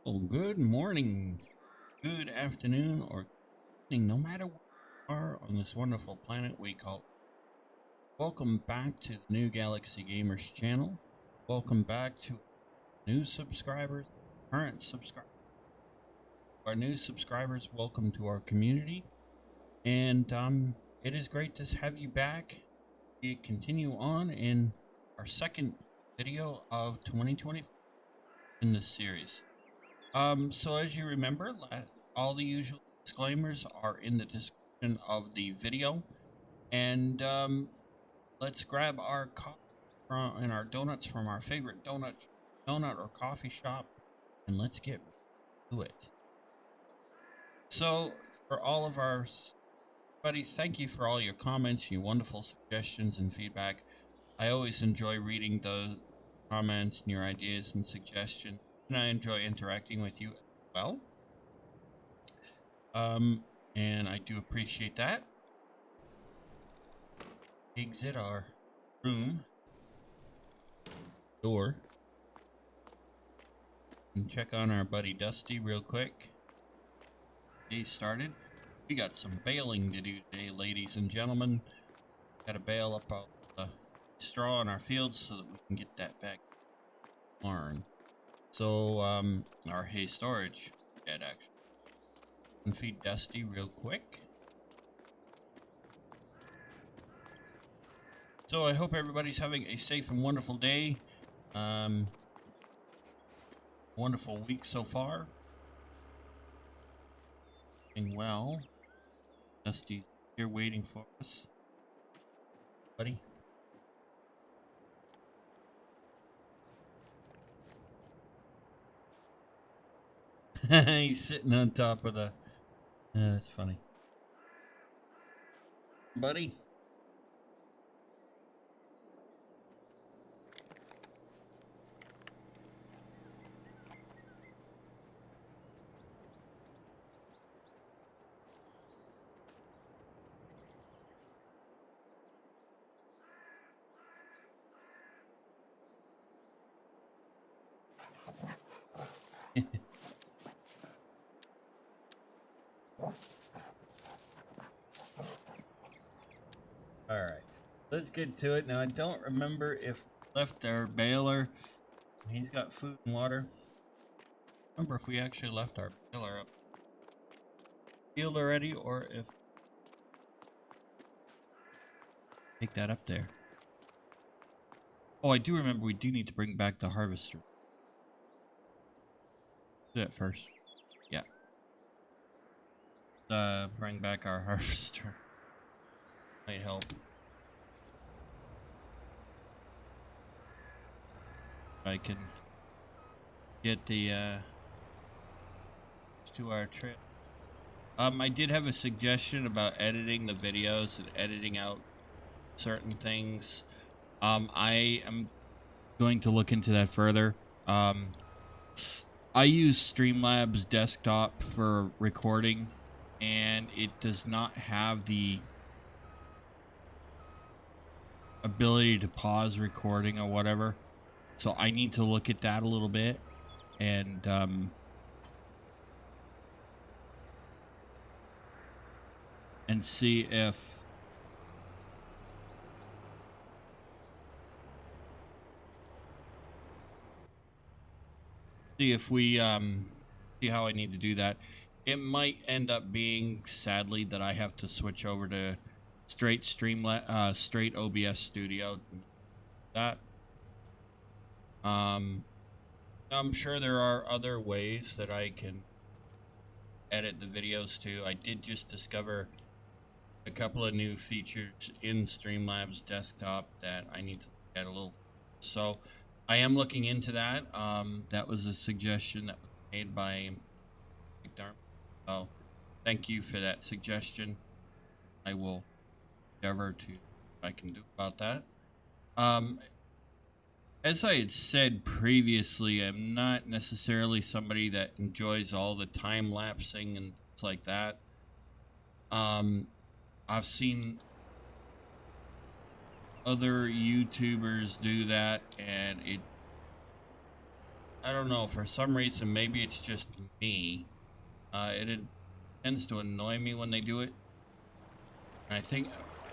Well, good morning, good afternoon, or evening, no matter where you are on this wonderful planet we call. Welcome back to the New Galaxy Gamers channel. Welcome back to new subscribers, current subscribers. Our new subscribers, welcome to our community. And it is great to have you back. We continue on in our second video of 2020 in this series. So as you remember, all the usual disclaimers are in the description of the video, and let's grab our coffee and our donuts from our favorite donut or coffee shop, and let's get to it. So for all of our buddy, thank you for all your comments, your wonderful suggestions and feedback. I always enjoy reading those comments and your ideas and suggestions, and I enjoy interacting with you as well. And I do appreciate that. Exit our room door and check on our buddy Dusty real quick. Day started. We got some baling to do today, ladies and gentlemen. Got to bale up all the straw in our fields so that we can get that back to the barn. So, our hay storage shed actually. And feed Dusty real quick. So I hope everybody's having a safe and wonderful day. Wonderful week so far. Doing well. Dusty's here waiting for us. Buddy. He's sitting on top of the... that's funny. Buddy. Alright, let's get to it. Now, I don't remember if we left our baler. He's got food and water. I remember if we actually left our baler up field already, or if... take that up there. Oh, I do remember we do need to bring back the harvester. Do that first. Yeah. Bring back our harvester. Might help. I can get the to our trip. I did have a suggestion about editing the videos and editing out certain things. I am going to look into that further. I use Streamlabs desktop for recording, and it does not have the ability to pause recording or whatever. So I need to look at that a little bit and see if we see how I need to do that. It might end up being, sadly, that I have to switch over to straight straight OBS Studio. That I'm sure there are other ways that I can edit the videos too. I did just discover a couple of new features in Streamlabs desktop that I need to look at a little. So I am looking into that. That was a suggestion that was made by McDermott. So thank you for that suggestion. I will endeavor to what I can do about that. As I had said previously, I'm not necessarily somebody that enjoys all the time lapsing and things like that. I've seen other YouTubers do that, and I don't know, for some reason, maybe it's just me. It tends to annoy me when they do it. And I think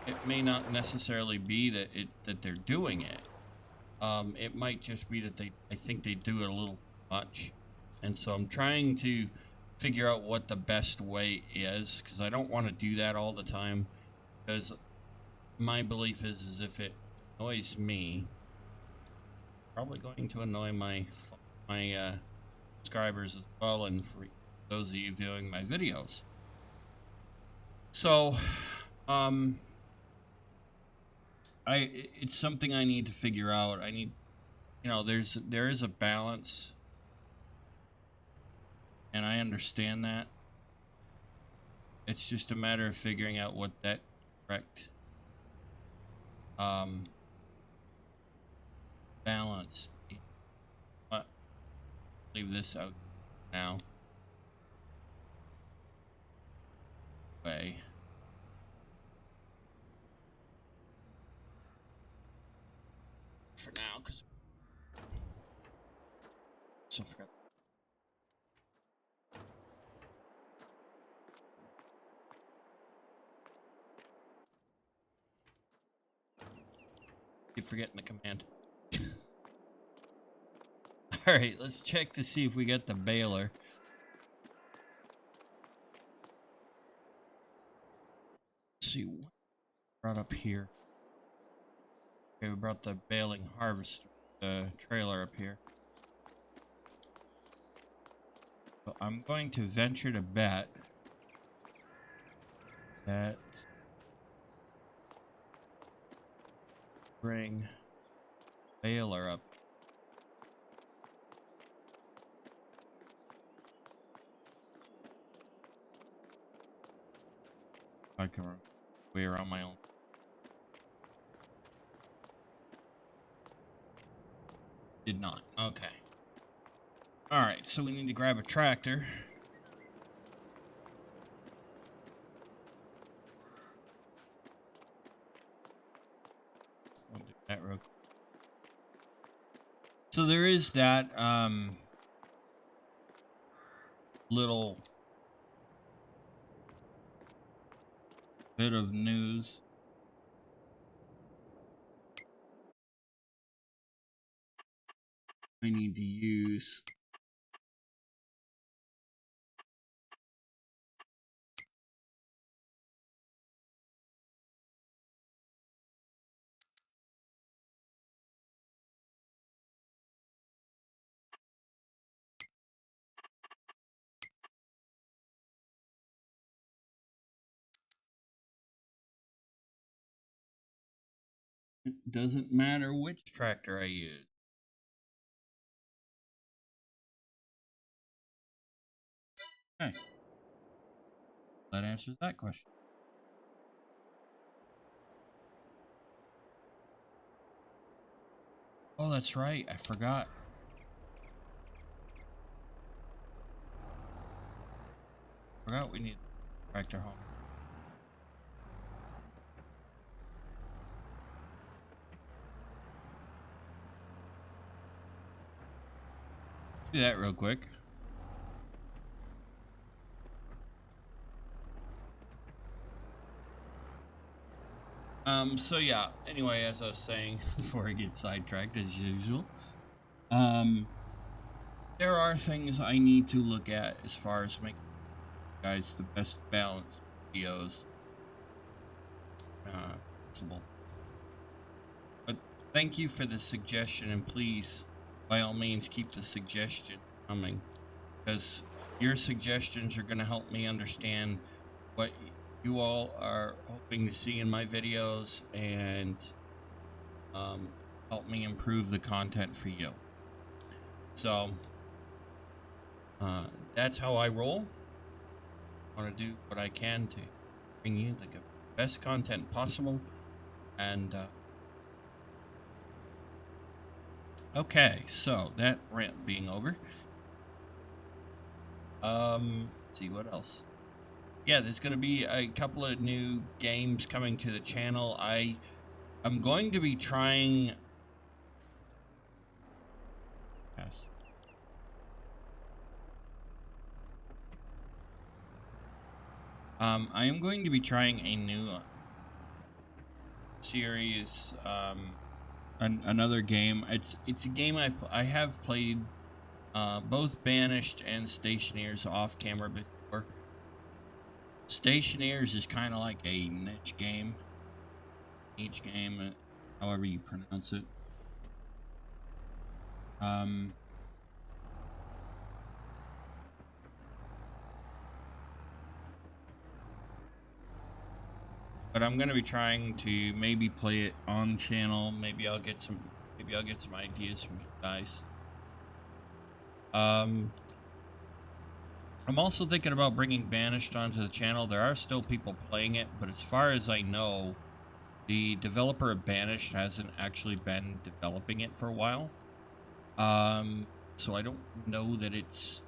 it may not necessarily be that they're doing it. It might just be that I think they do it a little much. And so I'm trying to figure out what the best way is, because I don't want to do that all the time. Because my belief is if it annoys me, probably going to annoy my subscribers as well, and for those of you viewing my videos. So, it's something I need to figure out. I need, there is a balance, and I understand that. It's just a matter of figuring out what that correct balance is. But leave this out now. Way. For now, because so forgot. Keep forgetting the command. All right, let's check to see if we get the baler. Let's see what brought up here. Okay, we brought the baling harvest trailer up here. So I'm going to venture to bet that bring baler up. I can way around my own. Did not. Okay. All right, so we need to grab a tractor. I'll do that real quick. So there is that little bit of news. I need to use. It doesn't matter which tractor I use. Okay. That answers that question. Oh, that's right. I forgot. Forgot we need tractor home. Do that real quick. So yeah, anyway, as I was saying before I get sidetracked as usual, there are things I need to look at as far as making guys the best balanced videos possible. But thank you for the suggestion, and please, by all means, keep the suggestion coming, because your suggestions are going to help me understand what you all are hoping to see in my videos, and help me improve the content for you. So that's how I roll. I want to do what I can to bring you the best content possible. And okay, so that rant being over, let's see what else. Yeah, there's going to be a couple of new games coming to the channel. I'm going to be trying. Yes. I am going to be trying a new series, another game. It's a game I have played both Banished and Stationeers off camera before. Stationeers is kind of like a niche game. Each game, however you pronounce it. But I'm gonna be trying to maybe play it on channel. Maybe I'll get some ideas from you guys. I'm also thinking about bringing Banished onto the channel. There are still people playing it, but as far as I know, the developer of Banished hasn't actually been developing it for a while. So I don't know that it's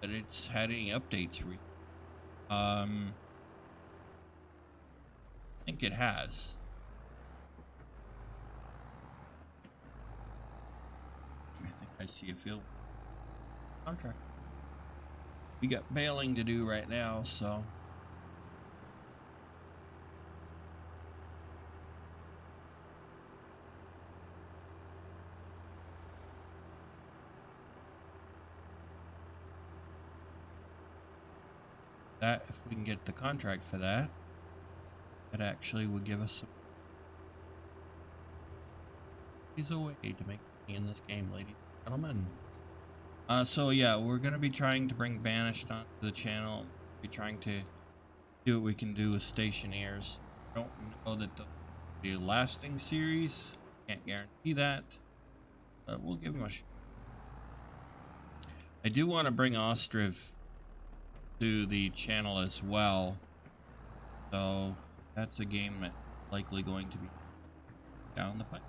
had any updates. I think it has. I think I see a field contract. We got baling to do right now, so. That, if we can get the contract for that, that actually would give us some. He's a way to make money in this game, ladies and gentlemen. So yeah, we're gonna be trying to bring Banished onto the channel. Be trying to do what we can do with Stationeers. Don't know that they'll be a lasting series. Can't guarantee that, but we'll give them a shot. I do want to bring Ostriv to the channel as well, so that's a game that's likely going to be down the pipe.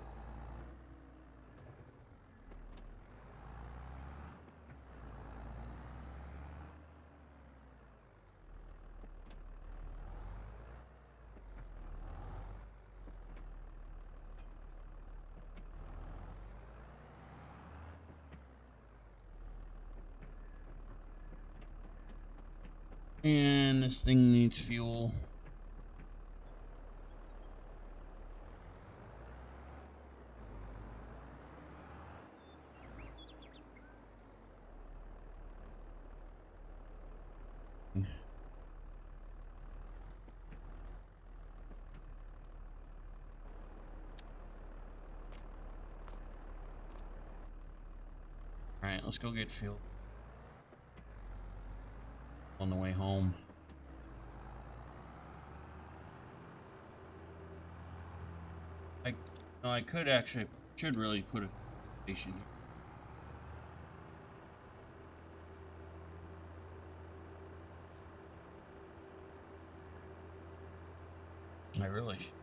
And this thing needs fuel. Alright, let's go get fuel on the way home. I could actually, should really put a station here. I really should.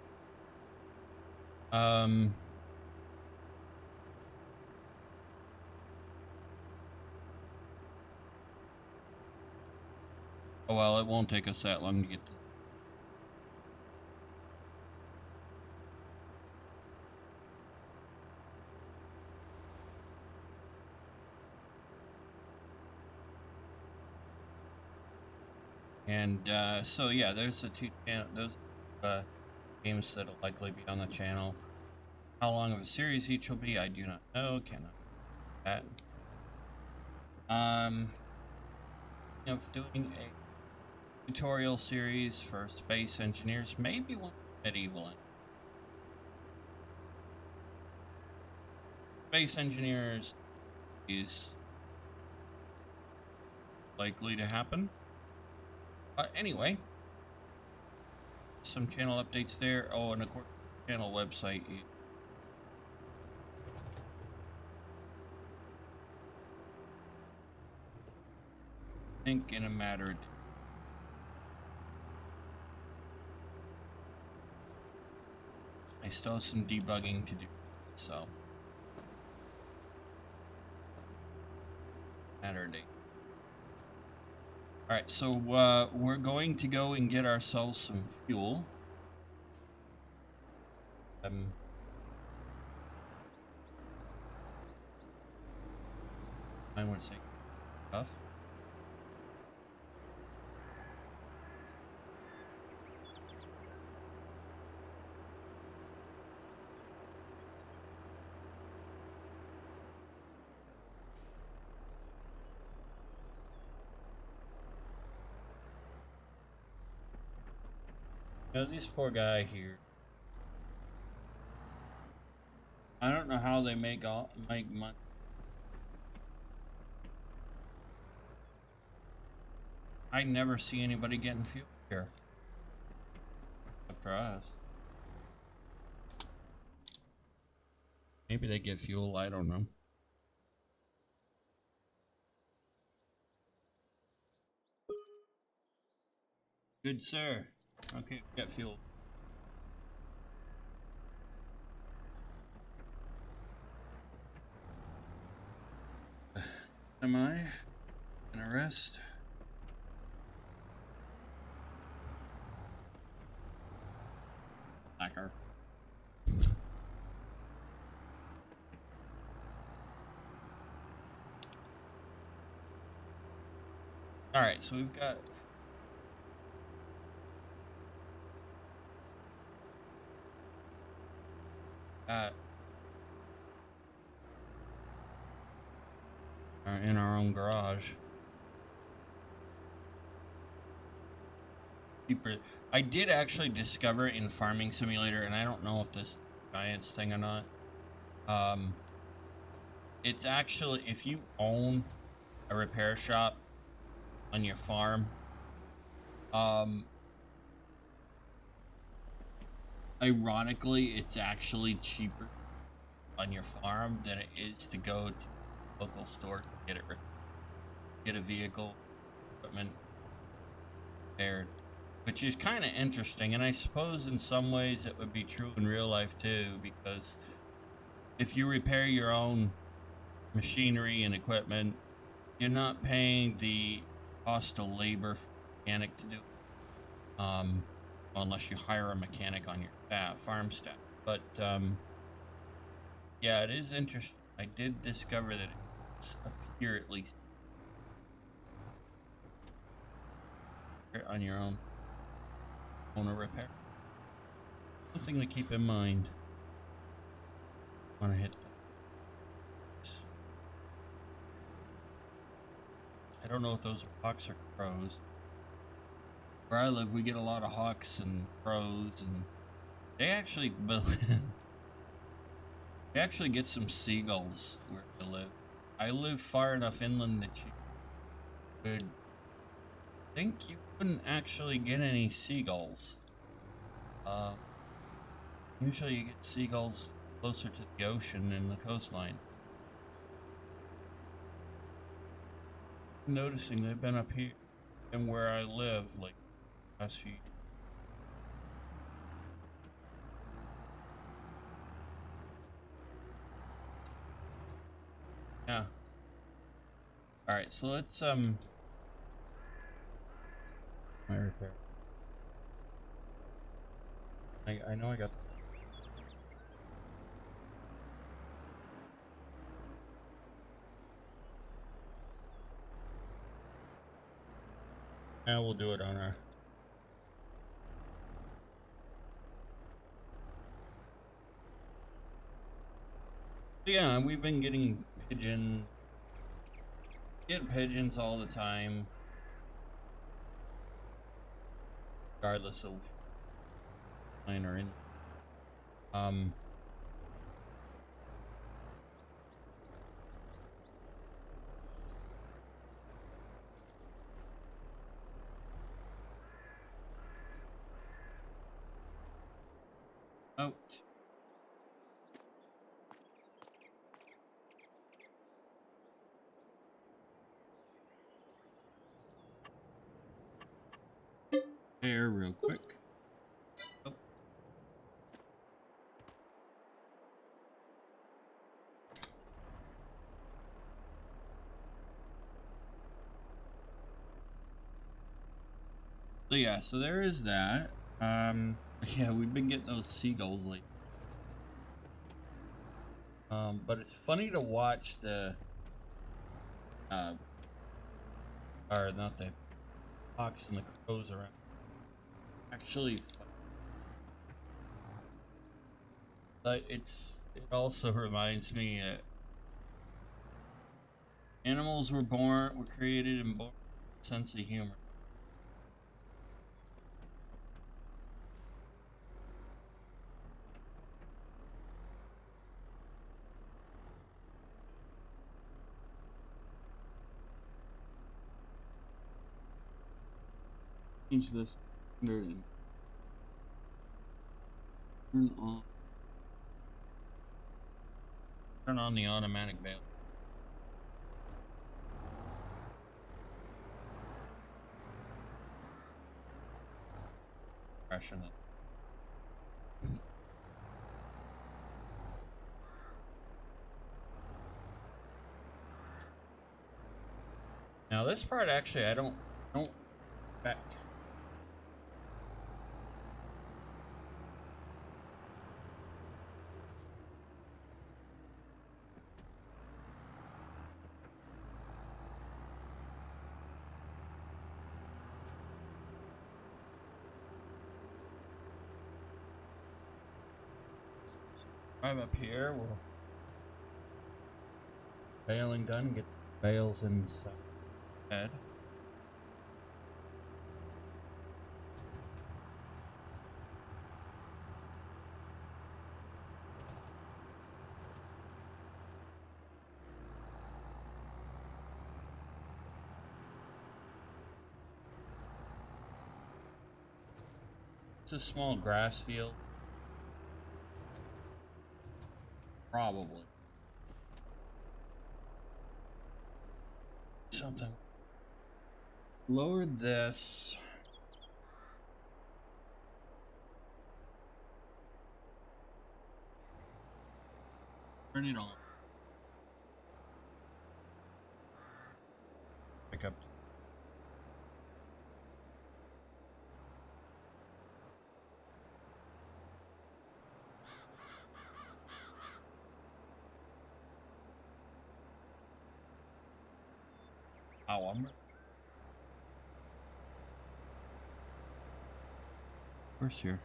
Oh well, it won't take us that long to get to. And so yeah, there's the two those games that'll likely be on the channel. How long of a series each will be, I do not know. Cannot do that. Of doing a tutorial series for space engineers, maybe one medieval. Space engineers is likely to happen. Anyway, some channel updates there. Oh, and of course, channel website. I think in a matter of days. I still have some debugging to do, so matter of days. All right, so we're going to go and get ourselves some fuel. I would say stuff. You know, this poor guy here. I don't know how they make money. I never see anybody getting fuel here. Except for us. Maybe they get fuel, I don't know. Good sir. Okay, we got fuel. Am I gonna rest? Slacker. Alright, so we've got in our own garage. I did actually discover in Farming Simulator, and I don't know if this Giants thing or not. It's actually, if you own a repair shop on your farm, ironically, it's actually cheaper on your farm than it is to go to a local store to get a vehicle, equipment repaired, which is kind of interesting. And I suppose in some ways it would be true in real life too, because if you repair your own machinery and equipment, you're not paying the cost of labor for a mechanic to do it, unless you hire a mechanic on your farm staff. But yeah, it is interesting. I did discover that it's appear at least on your own owner repair. Something to keep in mind. Want to hit that. I don't know if those are hawks or crows. Where I live, we get a lot of hawks and crows, and they actually they actually get some seagulls where I live. I live far enough inland that you could think you wouldn't actually get any seagulls. Usually you get seagulls closer to the ocean and the coastline. I'm noticing they've been up here and where I live like last few years. Yeah. Alright, so let's my repair. I know I got the we'll do it on our yeah, we've been getting pigeons. Get pigeons all the time. Regardless of mine or in out. There real quick. Oh. So yeah, so there is that. Yeah, we've been getting those seagulls lately. But it's funny to watch the or not the hawks and the crows around. Actually, but it also reminds me animals were created and born with a sense of humor. change this and turn on the automatic bale. Crashing it. Now this part actually I don't expect. Drive up here, we'll baling done, get the bales inside. It's a small grass field. Probably. Something. Lowered this. Turn it on. Pick up. Oh, I'm. Of course, here.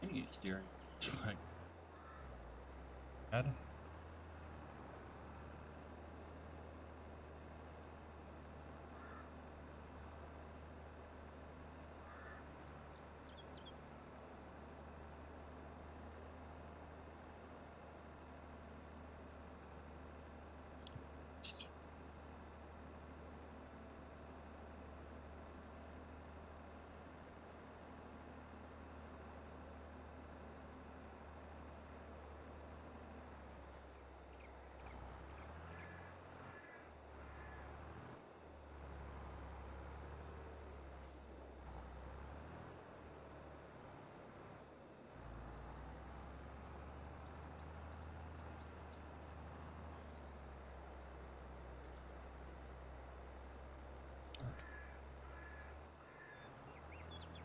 I need steering. Add.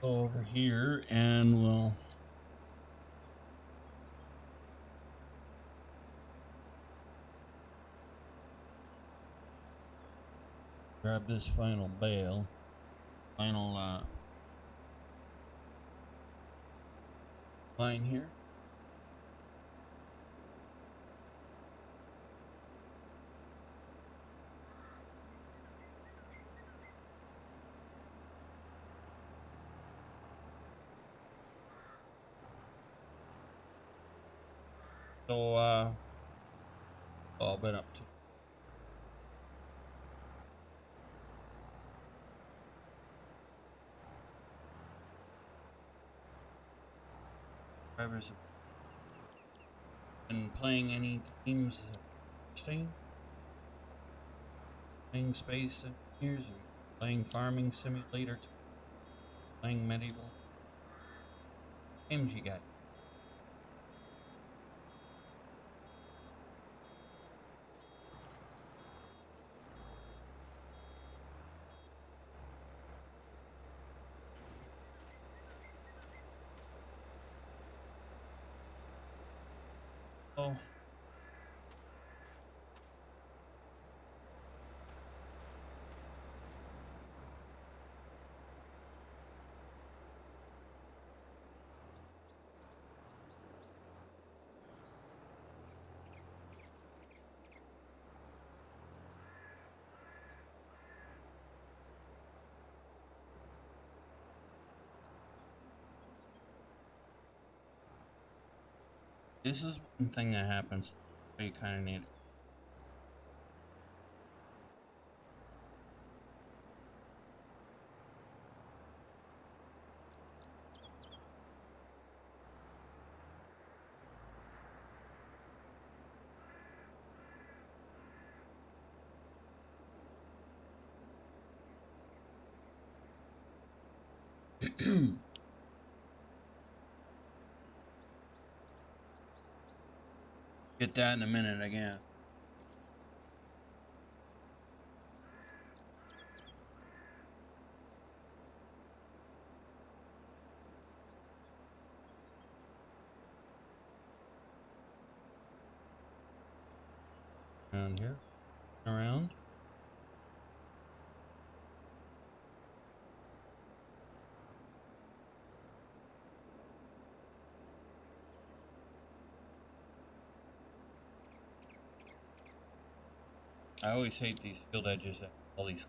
Go over here and we'll grab this final bale, final line here. So I've been up to drivers. Been playing any games? Playing Space Engineers, playing Farming Simulator, playing Medieval games you got. Oh, this is one thing that happens. You kind of need it. Get that in a minute, I guess. Around here. Around. I always hate these field edges that all these.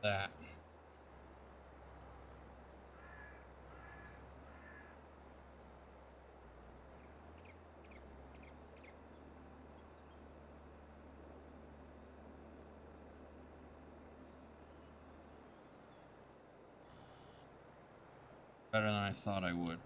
That. Better than I thought I would.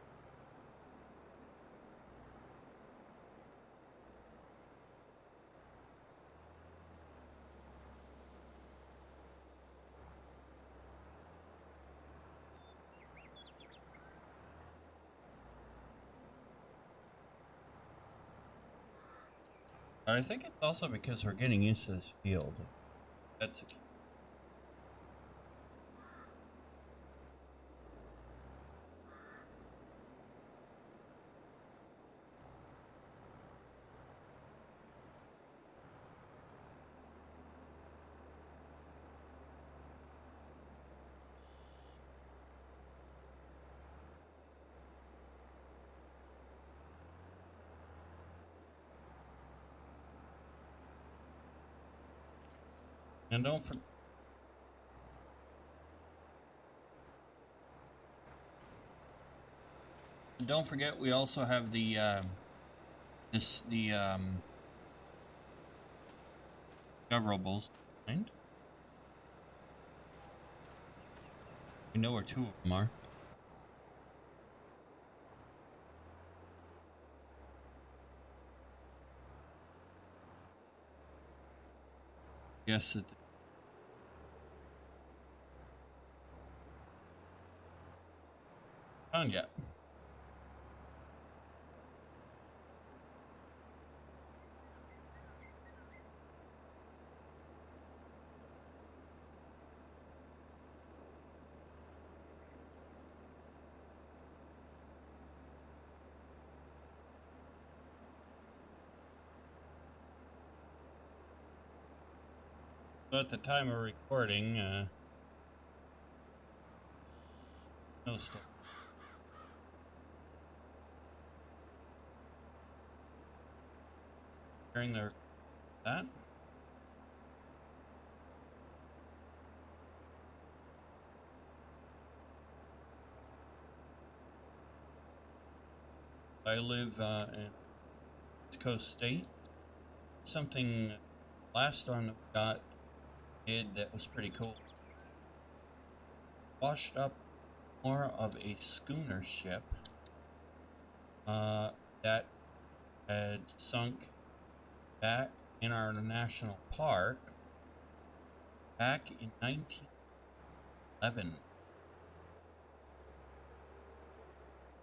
But I think it's also because we're getting used to this field. That's a key. And don't forget we also have the deliverables. And we know where two of them are. Yes, it. Found yet. So at the time of recording, no storm. During that. I live in East Coast State. Something last storm that we got did that was pretty cool. Washed up more of a schooner ship that had sunk back in our national park back in 1911.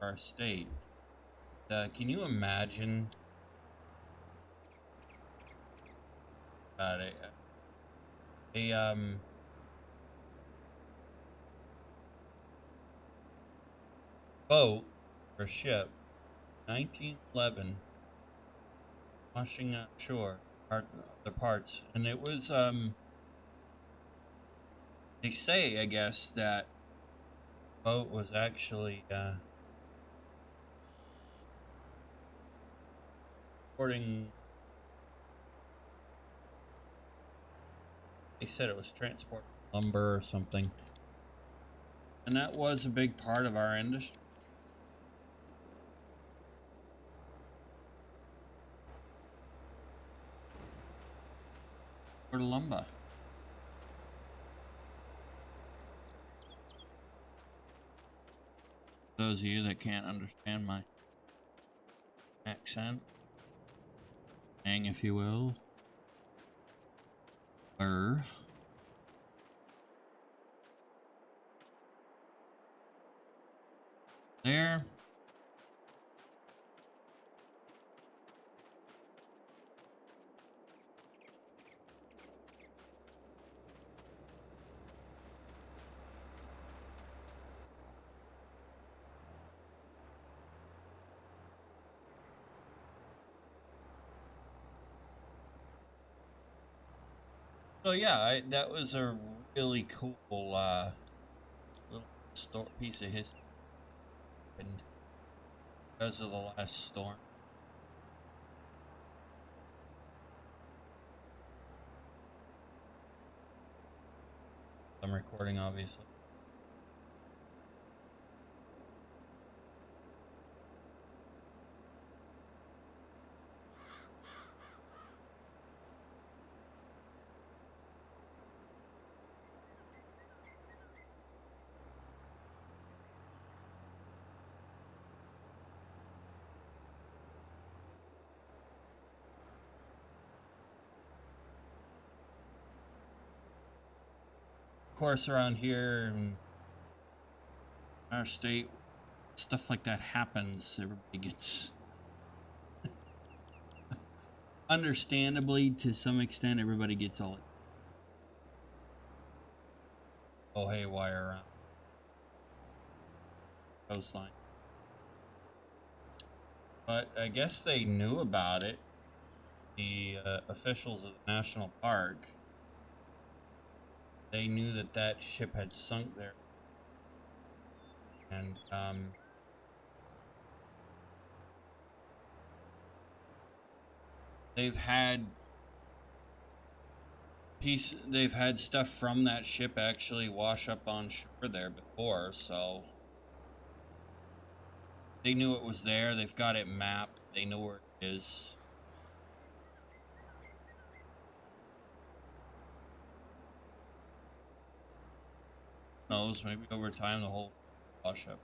Our state. Can you imagine about it. A boat or ship, 1911, washing ashore, other parts, and it was they say, I guess, that boat was actually transporting. They said it was transporting lumber or something, and that was a big part of our industry. For lumber. Those of you that can't understand my accent, hang if you will, or there. So yeah, that was a really cool little piece of history and because of the last storm. I'm recording, obviously. Of course, around here in our state, stuff like that happens. Everybody gets, understandably, to some extent, everybody gets all haywire around the coastline. But I guess they knew about it. The officials of the national park, they knew that that ship had sunk there, and they've had they've had stuff from that ship actually wash up on shore there before, so they knew it was there. They've got it mapped. They know where it is. Who knows, maybe over time the whole wash up.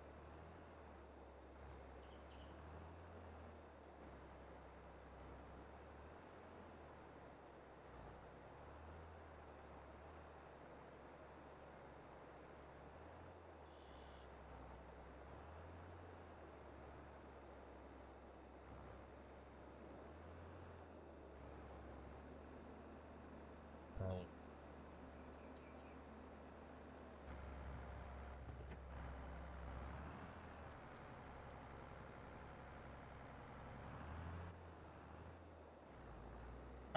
Probably.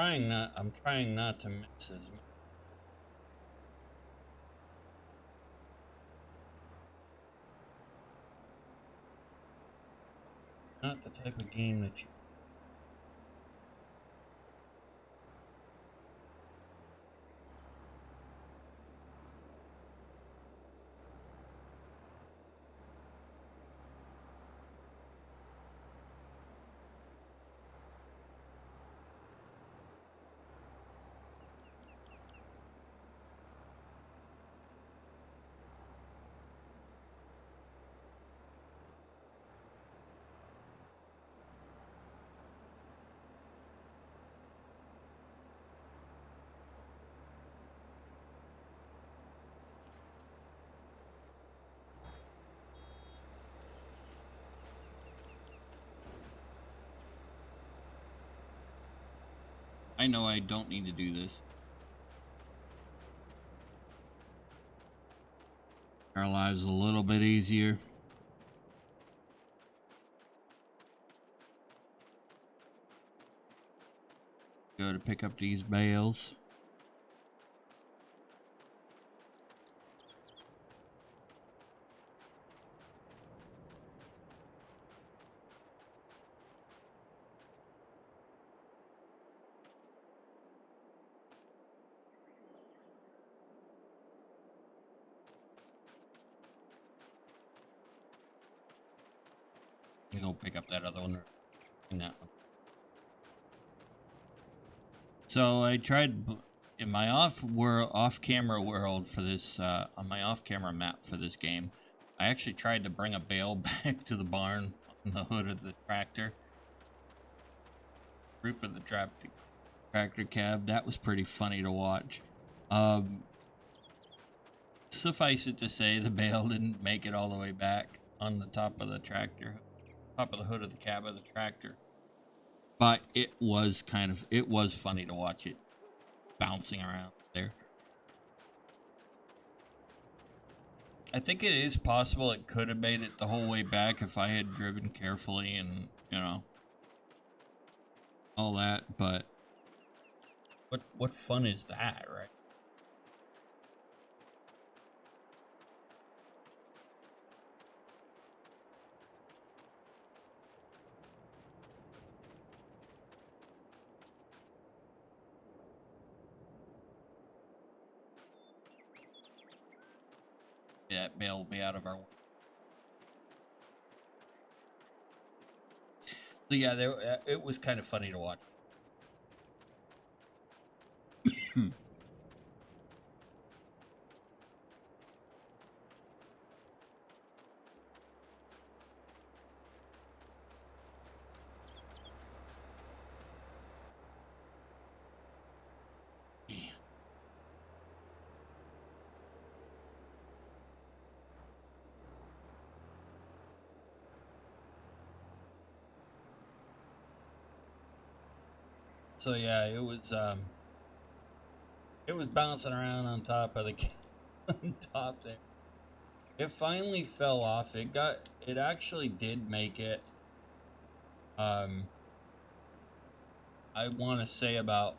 I'm trying not to miss as much. Not the type of game that you. I know I don't need to do this. Our lives a little bit easier. Go to pick up these bales. You go pick up that other one and that one. So I tried in my off-camera world for this on my off-camera map for this game. I actually tried to bring a bale back to the barn on the hood of the tractor, roof of the tractor cab. That was pretty funny to watch. Suffice it to say, the bale didn't make it all the way back on the top of the tractor, top of the hood of the cab of the tractor. But it was funny to watch it bouncing around there. I think it is possible it could have made it the whole way back if I had driven carefully and, you know, all that, but what fun is that, right? Yeah, that bale will be out of our way. So yeah, it was kind of funny to watch. So yeah, it was bouncing around on top of the on top there. It finally fell off. It actually did make it. I want to say about,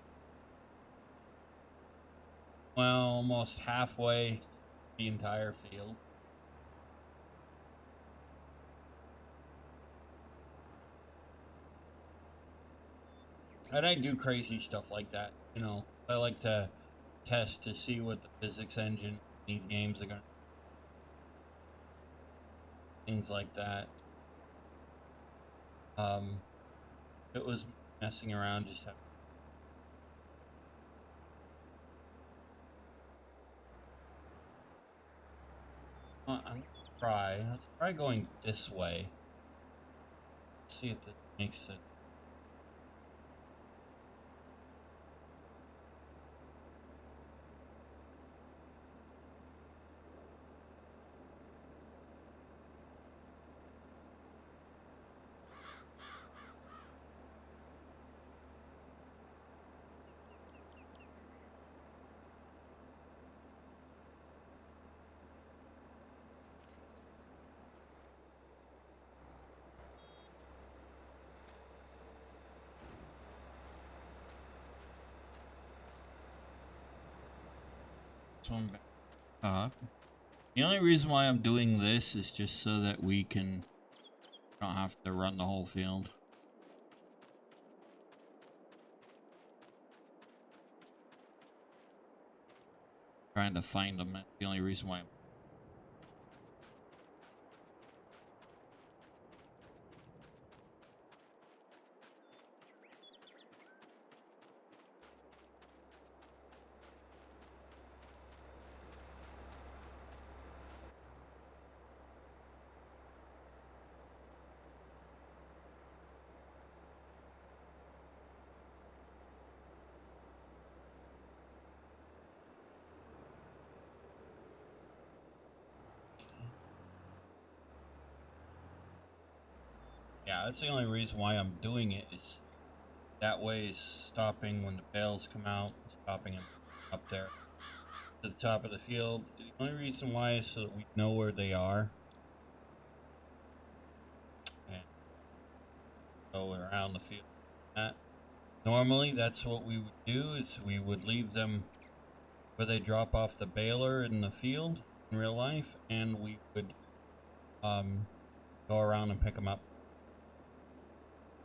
well, almost halfway the entire field. And I do crazy stuff like that, you know. I like to test to see what the physics engine in these games are going to, things like that. It was messing around just having, let's try going this way. Let's see if this makes sense. This one back. The only reason why I'm doing this is just so that we don't have to run the whole field. Trying to find them. That's the only reason why I'm. Yeah, that's the only reason why I'm doing it is That way is stopping when the bales come out, stopping them up there to the top of the field. The only reason why is so that we know where they are and go around the field. Normally, that's what we would do, is we would leave them where they drop off the baler in the field in real life, and we would go around and pick them up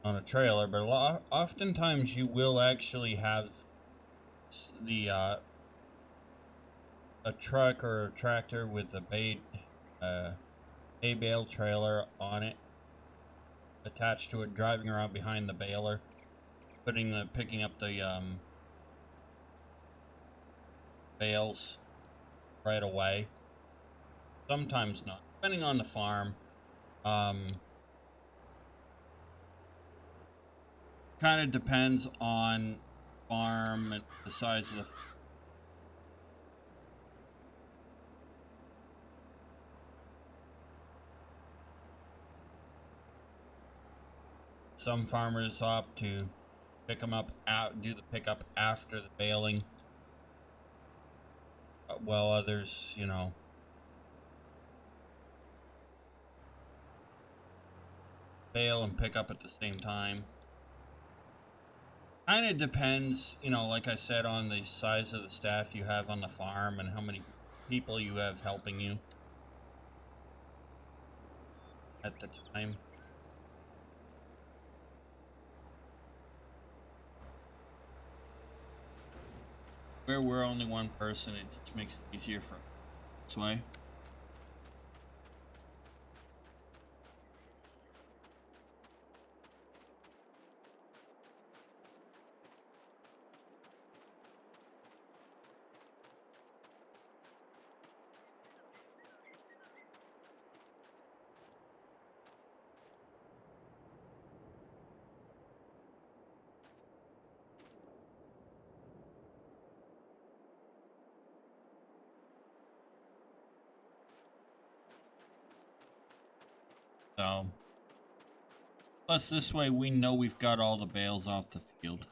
on a trailer. But oftentimes you will actually have the a truck or a tractor with a hay bale trailer on it attached to it, driving around behind the baler, picking up the bales right away. Sometimes not, depending on the farm. Kind of depends on farm and the size of the some farmers opt to pick them up out, do the pickup after the baling, while others, bale and pick up at the same time. Kind of depends, like I said, on the size of the staff you have on the farm and how many people you have helping you at the time. Where we're only one person, it just makes it easier for this way. So, plus this way we know we've got all the bales off the field.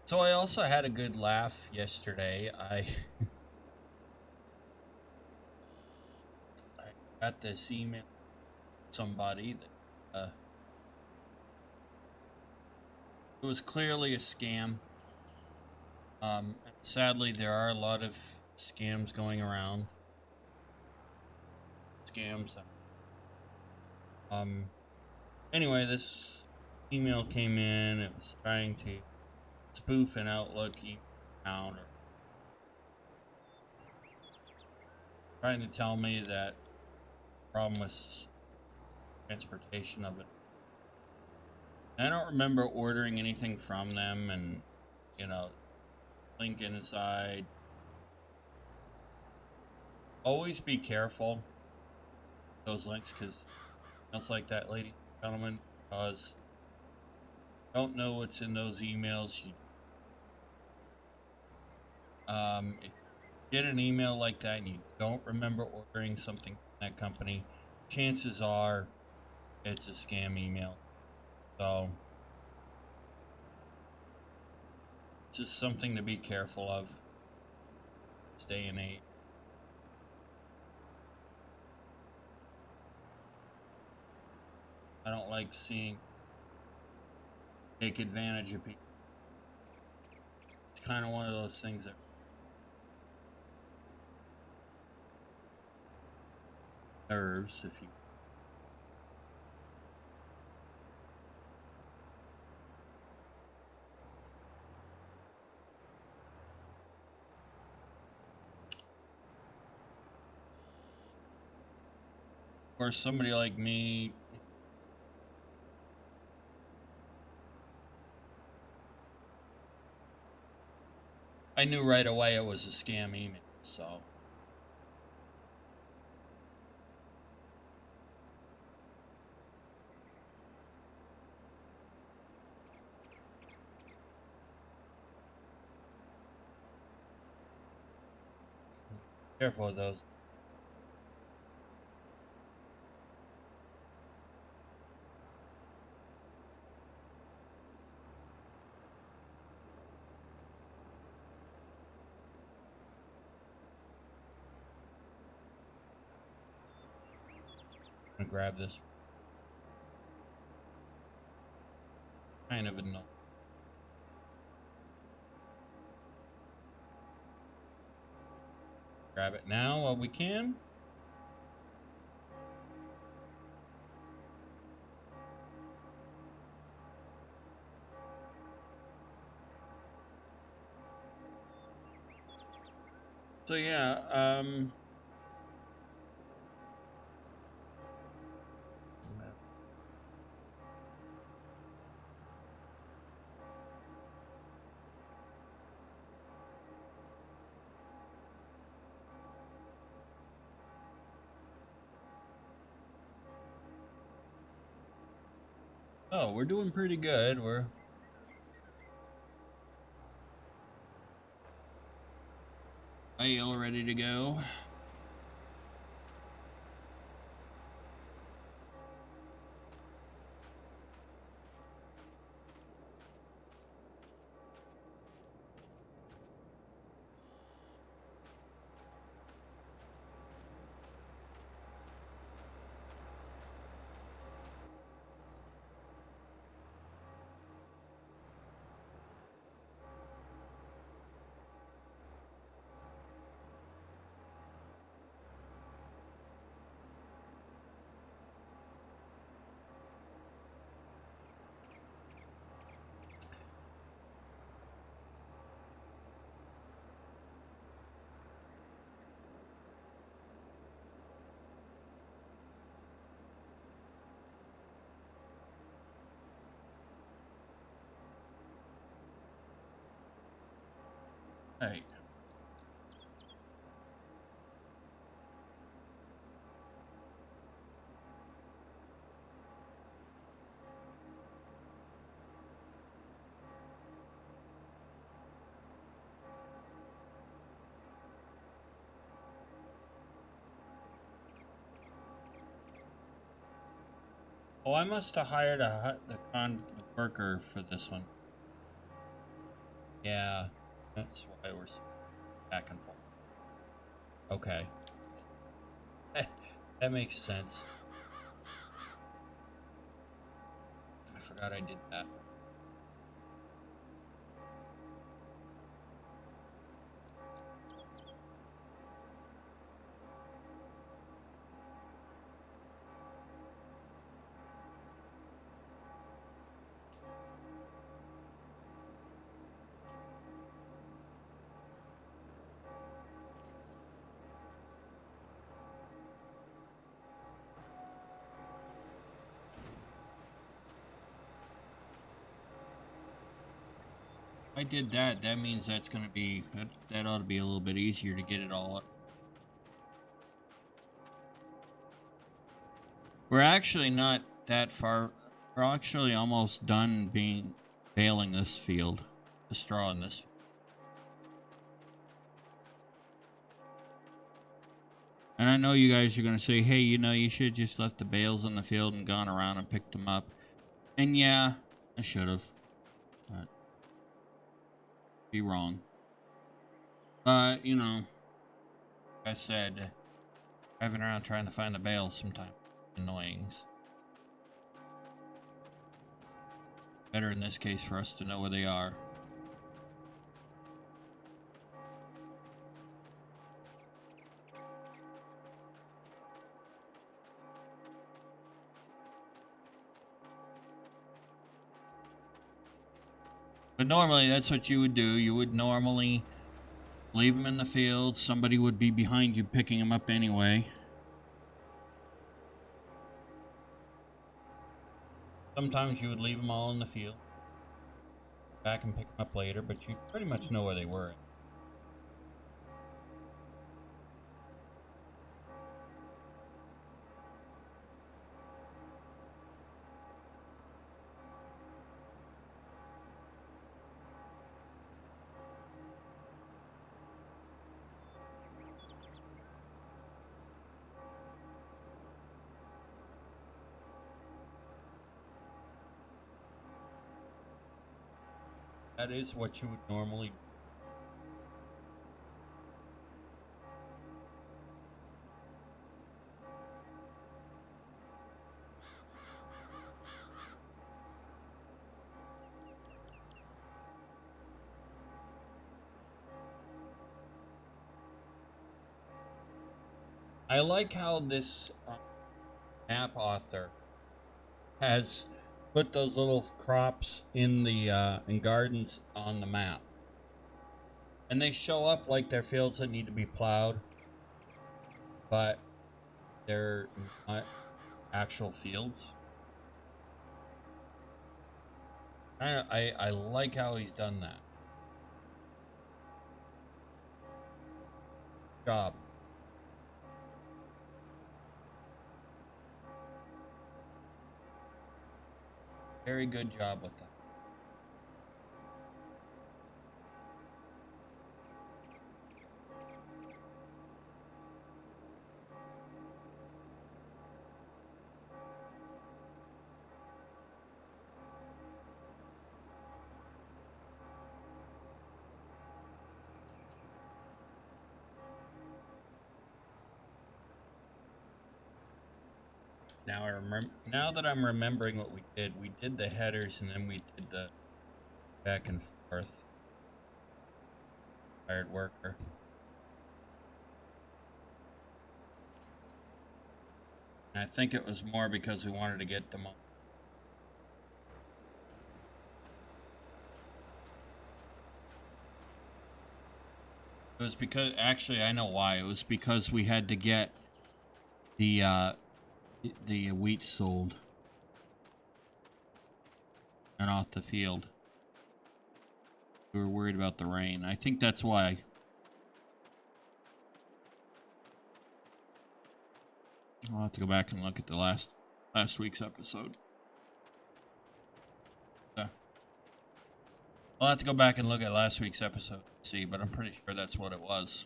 So I also had a good laugh yesterday. I got this email from somebody that it was clearly a scam. Sadly, there are a lot of scams going around. Scams. Anyway, this email came in. It was trying to spoof an Outlook account, or trying to tell me that the problem was transportation of it. And I don't remember ordering anything from them, and link inside. Always be careful with those links, because just like that, ladies and gentlemen, because you don't know what's in those emails. If you get an email like that and you don't remember ordering something from that company, chances are it's a scam email. So it's just something to be careful of this day and age. I don't like seeing take advantage of people. It's kind of one of those things that nerves, if you. Of course, somebody like me, I knew right away it was a scam email, so. Careful with those. I'm gonna grab this kind of annoying. Grab it now while we can. So yeah, oh, we're doing pretty good. We're all ready to go. Hey. Oh, I must have hired the worker for this one. Yeah, that's why we're back and forth. Okay. That makes sense. I forgot I did that. I did that. That means that's going to be, that ought to be a little bit easier to get it all up. We're actually not that far. We're actually almost done baling this field, the straw in this. And I know you guys are going to say, hey, you know, you should have just left the bales in the field and gone around and picked them up. And yeah, I should have. But be wrong. But, you know, like I said, driving around trying to find the bales sometimes annoying. Better in this case for us to know where they are. But normally that's what you would do. You would normally leave them in the field. Somebody would be behind you picking them up anyway. Sometimes you would leave them all in the field. Back and pick them up later, but you pretty much know where they were. That is what you would normally do. I like how this map author has put those little crops in the in gardens on the map, and they show up like they're fields that need to be plowed, but they're not actual fields. I like how he's done that. Job. Very good job with that. Now I remember. Now that I'm remembering what we did the headers and then we did the back and forth. Hired worker. And I think it was more because we wanted to get them all. It was because actually I know why. It was because we had to get the wheat sold and off the field. We were worried about the rain. I think that's why. I'll have to go back and look at the last week's episode. I'll have to go back and look at last week's episode to see, but I'm pretty sure that's what it was.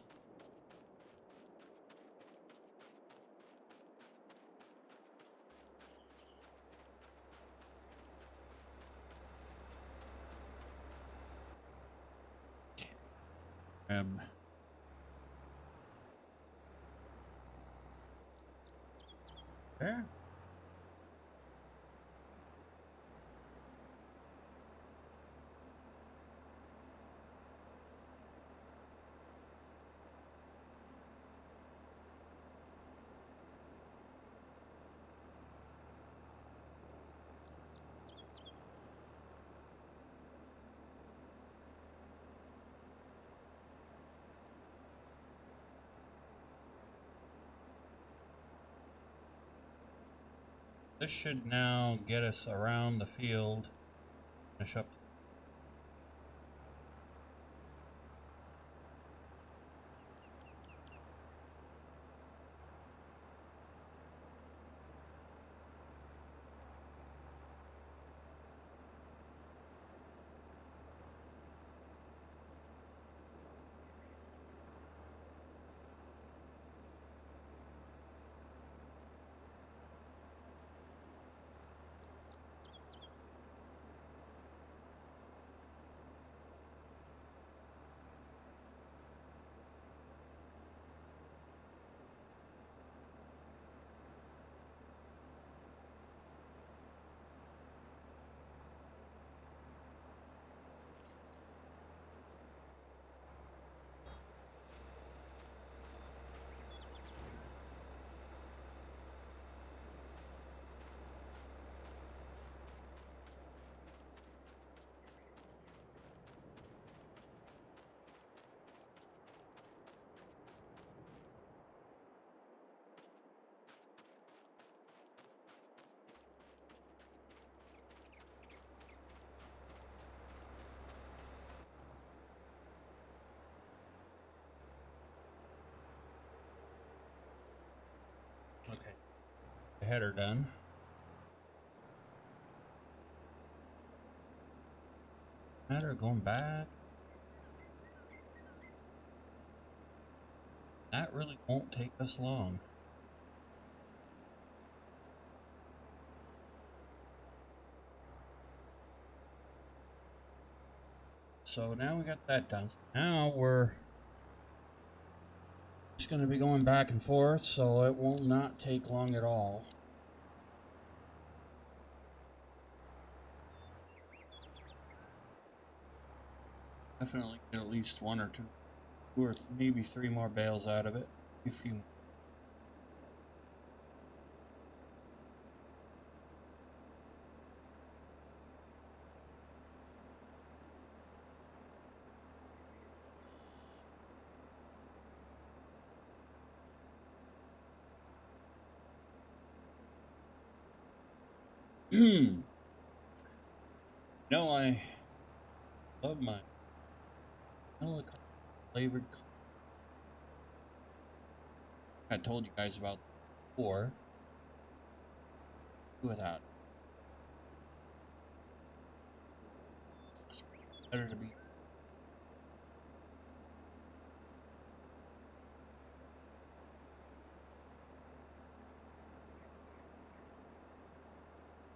There. This should now get us around the field. Finish up. Okay. The header done. Matter of going back. That really won't take us long. so now we got that done. So now we're just going to be going back and forth, so it will not take long at all. Definitely get at least one or two or maybe three more bales out of it. A few. No, I love my vanilla flavored. I told you guys about before. Without it's better to be.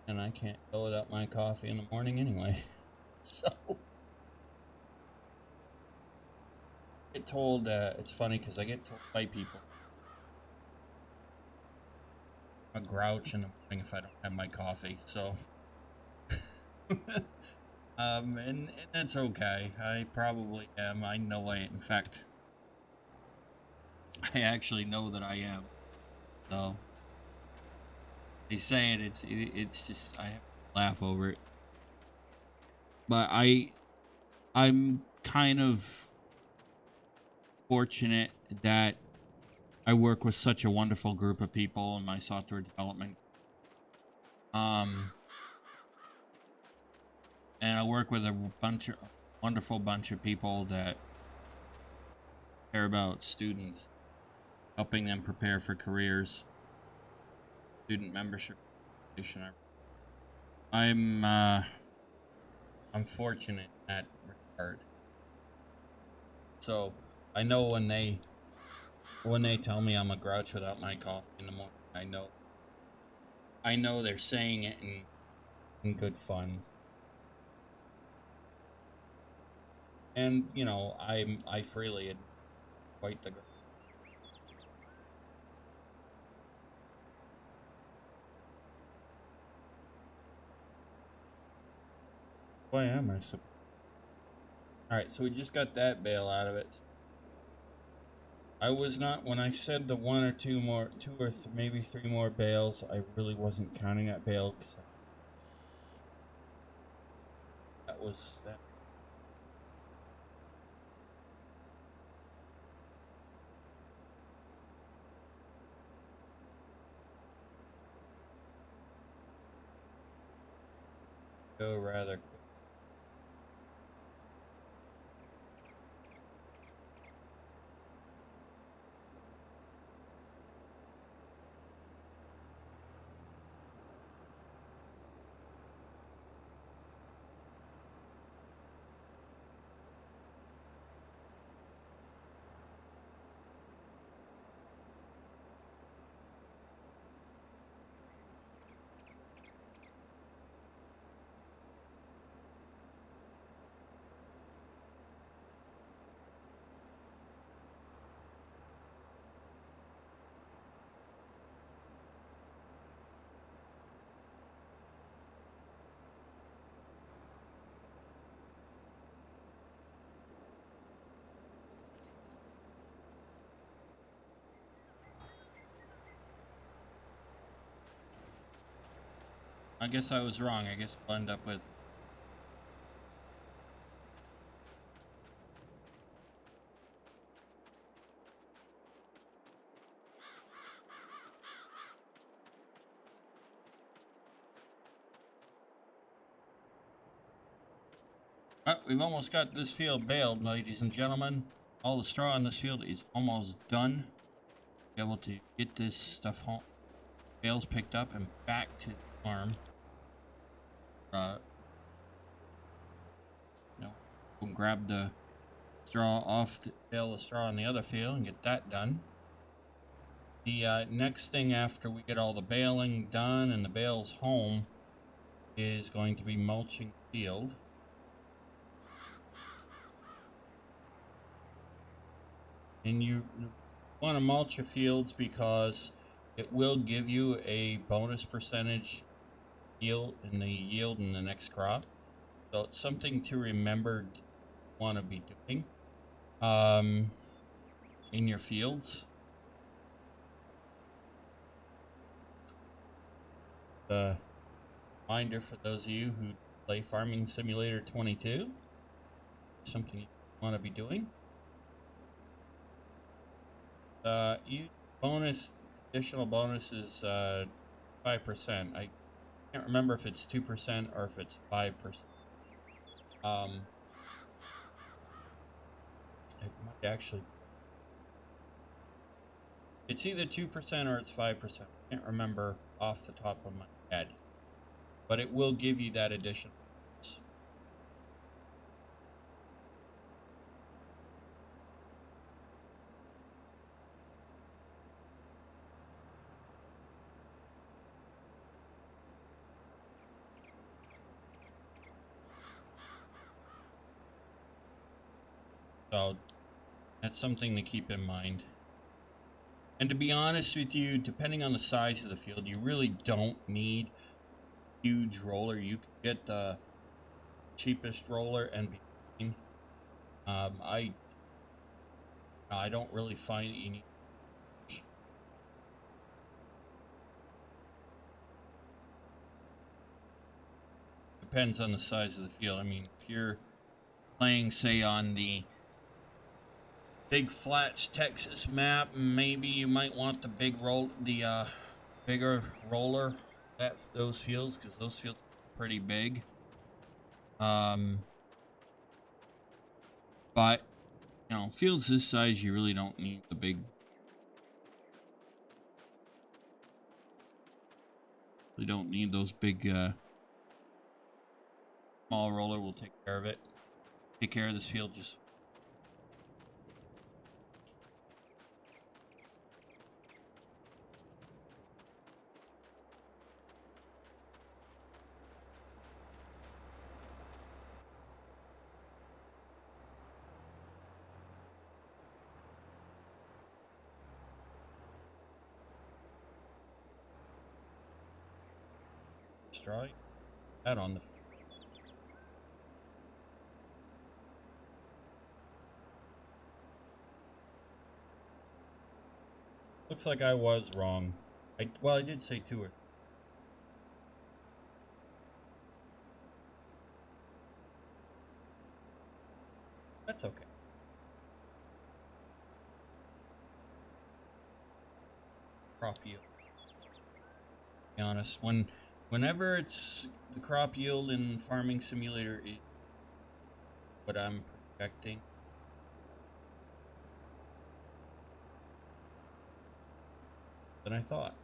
And I can't go without my coffee in the morning anyway. So I get told it's funny because I get told by people I'm a grouch in the morning if I don't have my coffee. So and that's okay. I probably am. I know I in fact I actually know that I am. So they say it's just I have to laugh over it. But I'm kind of fortunate that I work with such a wonderful group of people in my software development. And I work with a wonderful bunch of people that care about students, helping them prepare for careers, student membership. I'm fortunate in that regard. So I know when they tell me I'm a grouch without my coffee in the morning, I know they're saying it in good fun. And you know, I freely admit quite the. Why am I so? All right, so we just got that bale out of it. I was not when I said the one or two more, maybe three more bales. I really wasn't counting that bale because that was that. Go rather quick. I guess I was wrong. I guess we'll end up with. We've almost got this field baled, ladies and gentlemen. All the straw in this field is almost done. Be able to get this stuff home, bales picked up and back to the farm. You know, we'll grab the straw off the bale of straw in the other field and get that done. The next thing after we get all the baling done and the bales home is going to be mulching the field. And you want to mulch your fields because it will give you a bonus percentage yield in the next crop. So it's something to remember to want to be doing in your fields. The reminder for those of you who play Farming Simulator 22, something you want to be doing. You additional bonus is 5%. I can't remember if it's 2% or if it's 5%. It might actually. It's either 2% or it's 5%. I can't remember off the top of my head, but it will give you that additional. So that's something to keep in mind. And to be honest with you, depending on the size of the field, you really don't need a huge roller. You can get the cheapest roller and be fine. I don't really find you need. Depends on the size of the field. I mean, if you're playing, say, on the Big Flats Texas map, maybe you might want the bigger roller for those fields, because those fields are pretty big. But fields this size, you really don't need the big. You don't need those big. Small roller will take care of it. Take care of this field just. Destroy that on the field. Looks like I was wrong. I did say 2 or 3. That's okay. Crop yield. To be honest, whenever it's the crop yield in Farming Simulator is what I'm projecting. Than I thought.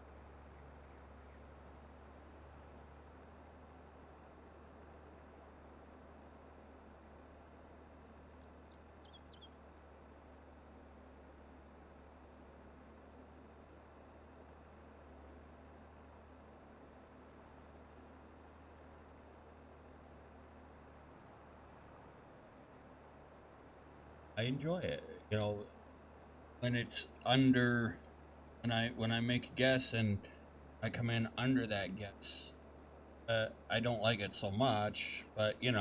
I enjoy it. When it's under, when I make a guess and I come in under that guess, I don't like it so much. But it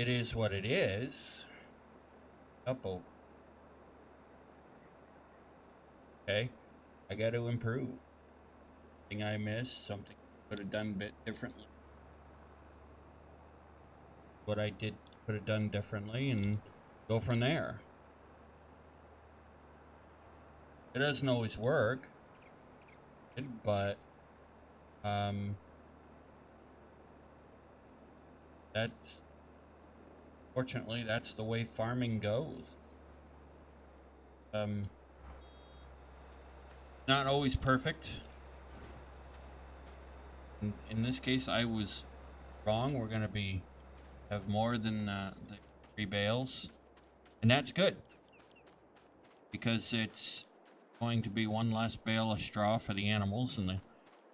is what it is. Up. Okay, I got to improve. Something I missed, something I could have done a bit differently. What I could have done differently, and go from there. It doesn't always work, but that's fortunately that's the way farming goes. Not always perfect. In this case, I was wrong. We're gonna have more than the 3 bales, and that's good because it's going to be one less bale of straw for the animals and the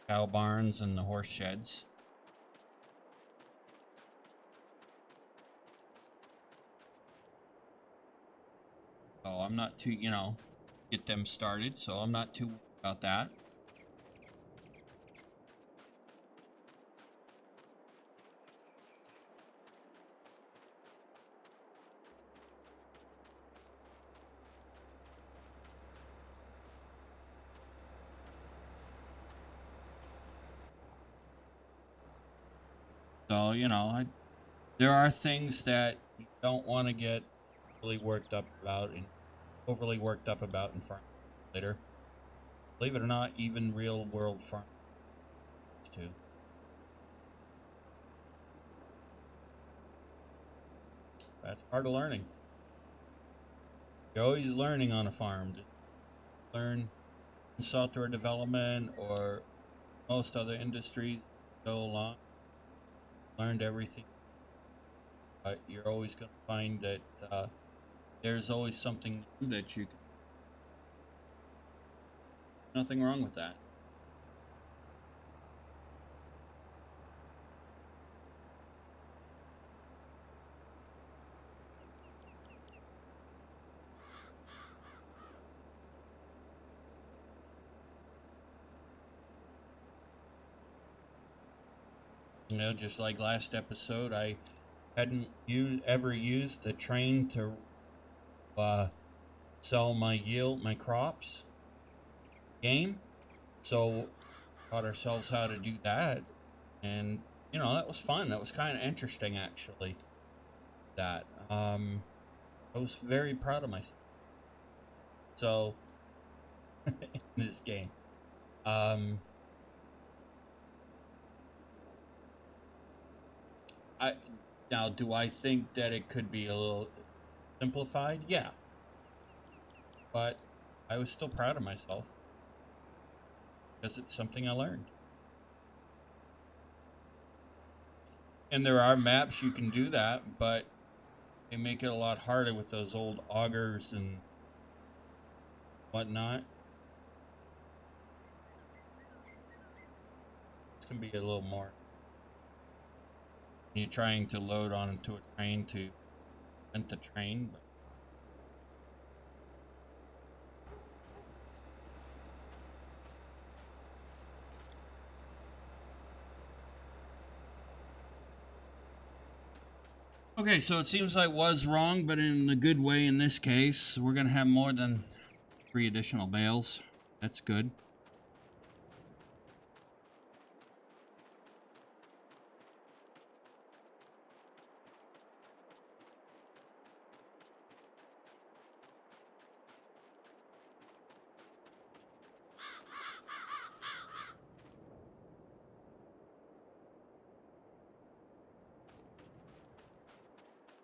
cow barns and the horse sheds. So I'm not too, get them started. So I'm not too worried about that. So, there are things that you don't want to get really worked up about and overly worked up about in farming later. Believe it or not, even real world farming too. That's part of learning. You're always learning on a farm. Just learn in software development or most other industries go along. Learned everything, but you're always going to find that there's always something new that you can. Nothing wrong with that. Just like last episode, I hadn't ever used the train to uh, sell my crops game. So taught ourselves how to do that, and that was fun. That was kind of interesting, actually. That I was very proud of myself. So in this game, um, I now do I think that it could be a little simplified? Yeah, but I was still proud of myself because it's something I learned. And there are maps you can do that, but they make it a lot harder with those old augers and whatnot. It's gonna be a little more. You're trying to load onto a train to rent the train, but okay, so it seems I was wrong, but in a good way in this case. We're going to have more than 3 additional bales. That's good.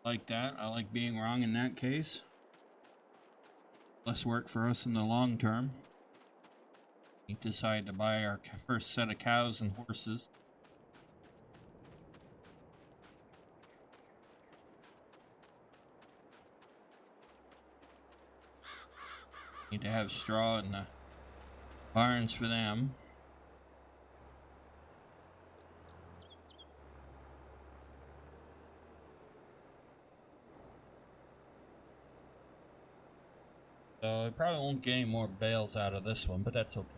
Like that. I like being wrong in that case. Less work for us in the long term. We decide to buy our first set of cows and horses. Need to have straw in the barns for them. So I probably won't get any more bales out of this one, but that's okay.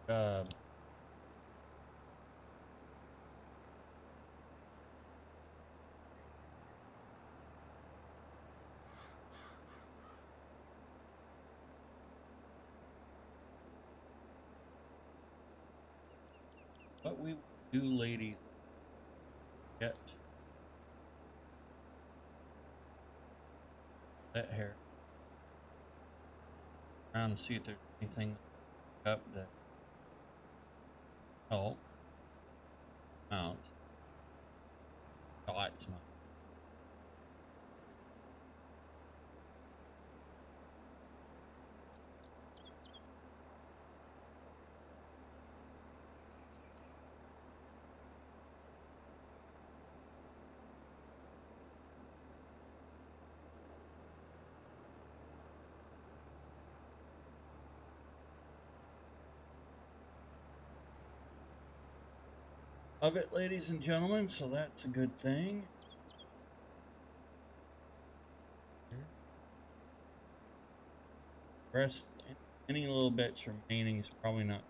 Uh, what we do, ladies, get that hair around and see if there's anything up that. Oh, no, it's not. of it, ladies and gentlemen, so that's a good thing. Rest, any little bits remaining is probably not.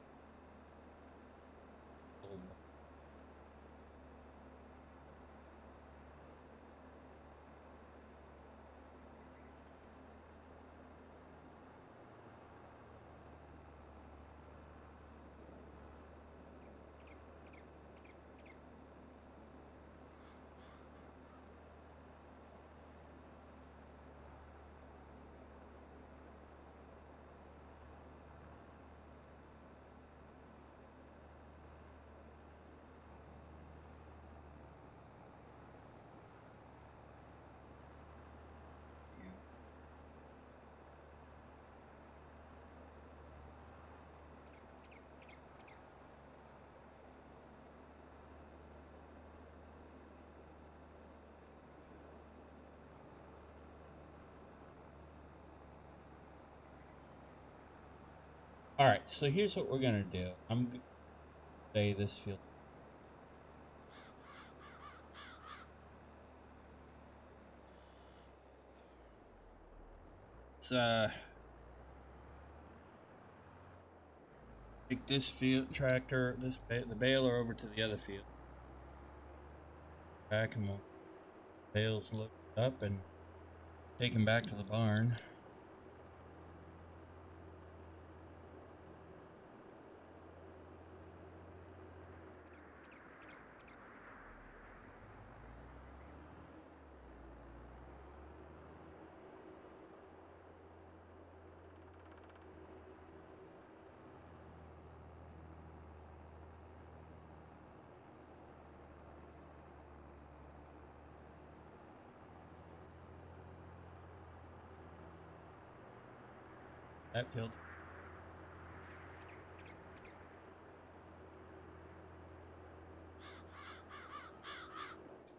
All right, so here's what we're gonna do. I'm gonna say this field. Let's take this field tractor, the baler over to the other field. Back and we'll bales loaded up and take them back to the barn. That field.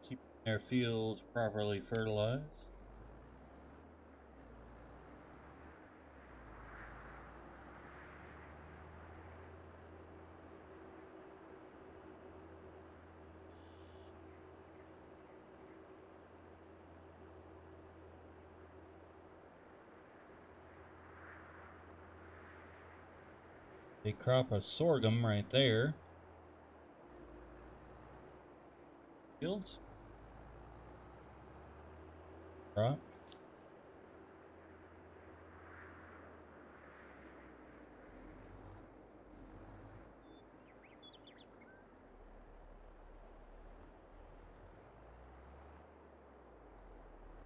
Keep their fields properly fertilized. A crop of sorghum right there. Fields. Crop.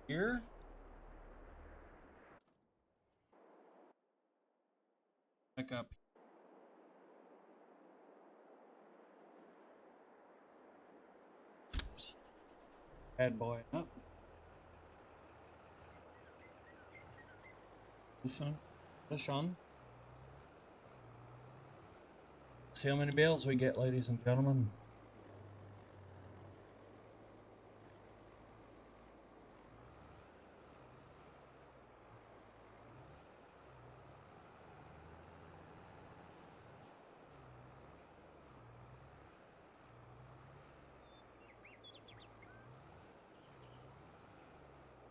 Here. Back up. Bad boy up. This one. Push on. See how many bales we get, ladies and gentlemen.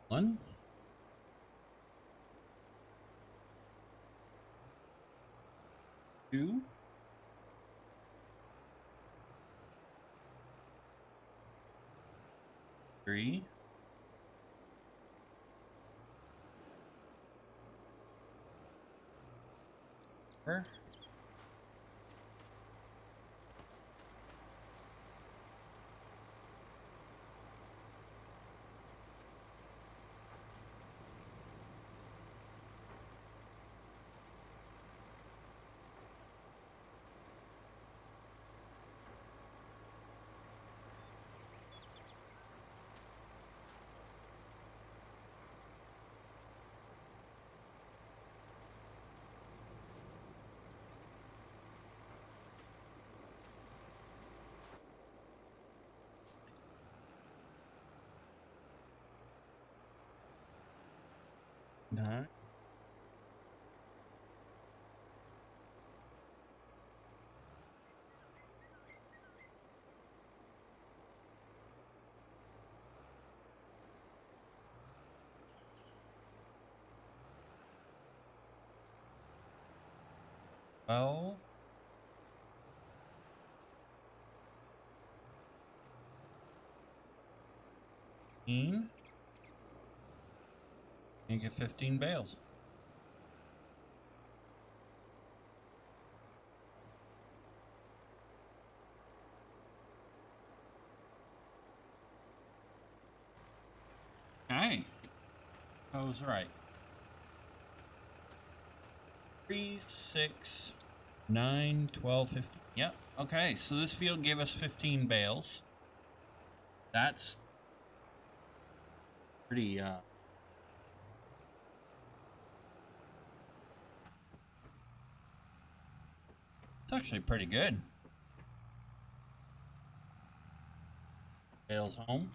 One. Two. Three. Four. Nine. 12. And get 15 bales. Okay. I was right. 3, 6, 9, 12, 15. Yep. Okay, so this field gave us 15 bales. That's pretty, it's actually pretty good. Bales home.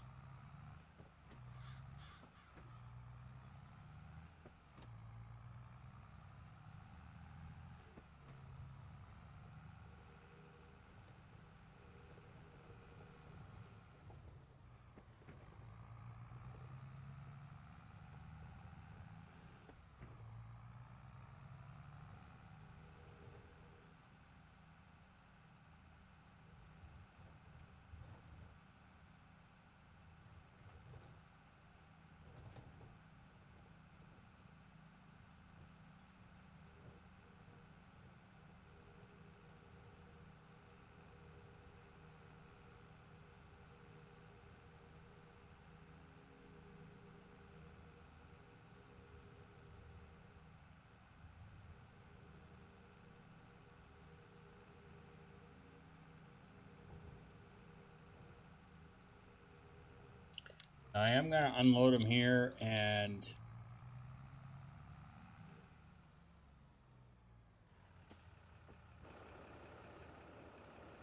I am going to unload them here and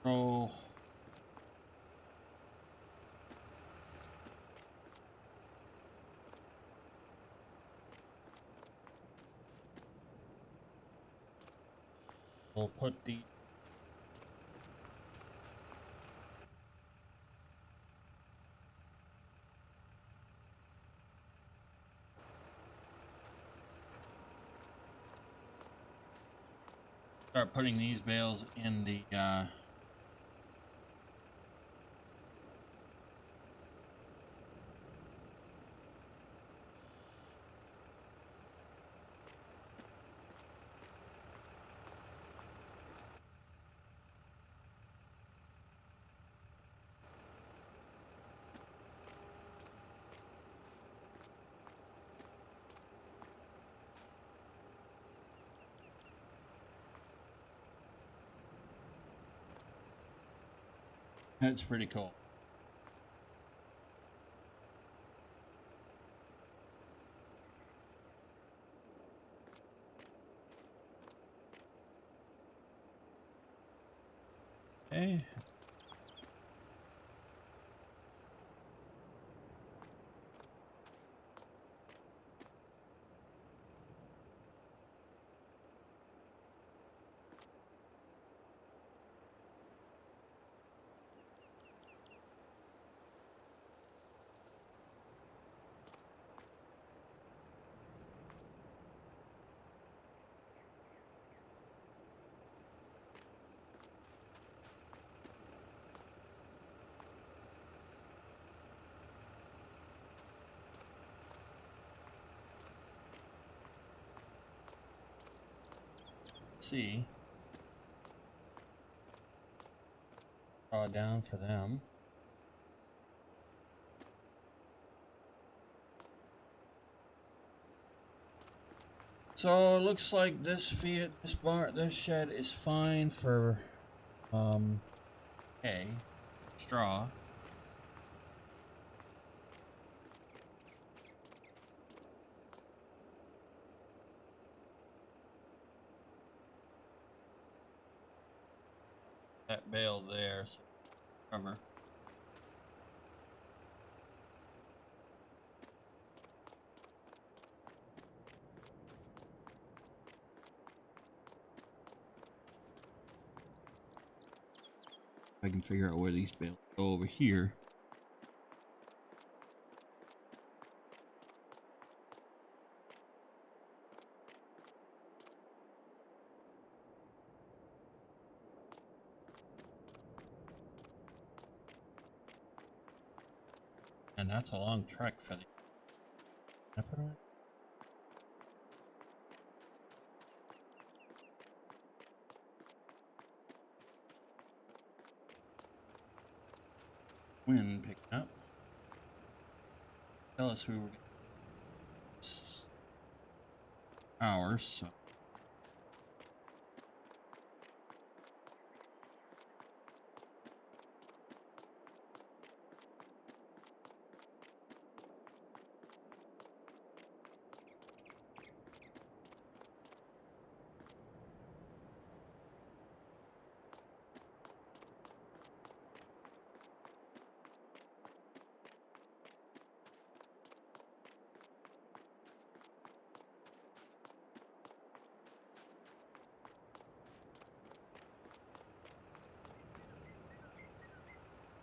throw we'll put the start putting these bales in the that's pretty cool. Okay. See. Draw down for them. So it looks like this shed is fine for hay, straw. That bale there, so cover. I can figure out where these bales go over here. And that's a long trek for the. Can I put 'em in? Wind picking up. Tell us we were hours, so.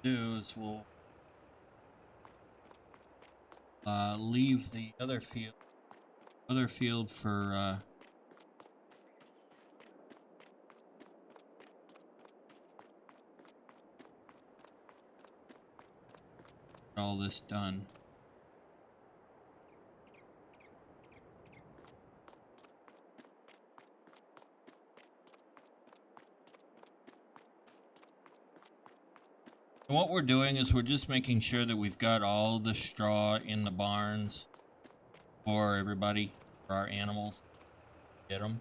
Do is we'll leave the other field for all this done. And what we're doing is we're just making sure that we've got all the straw in the barns for everybody, for our animals. Get them.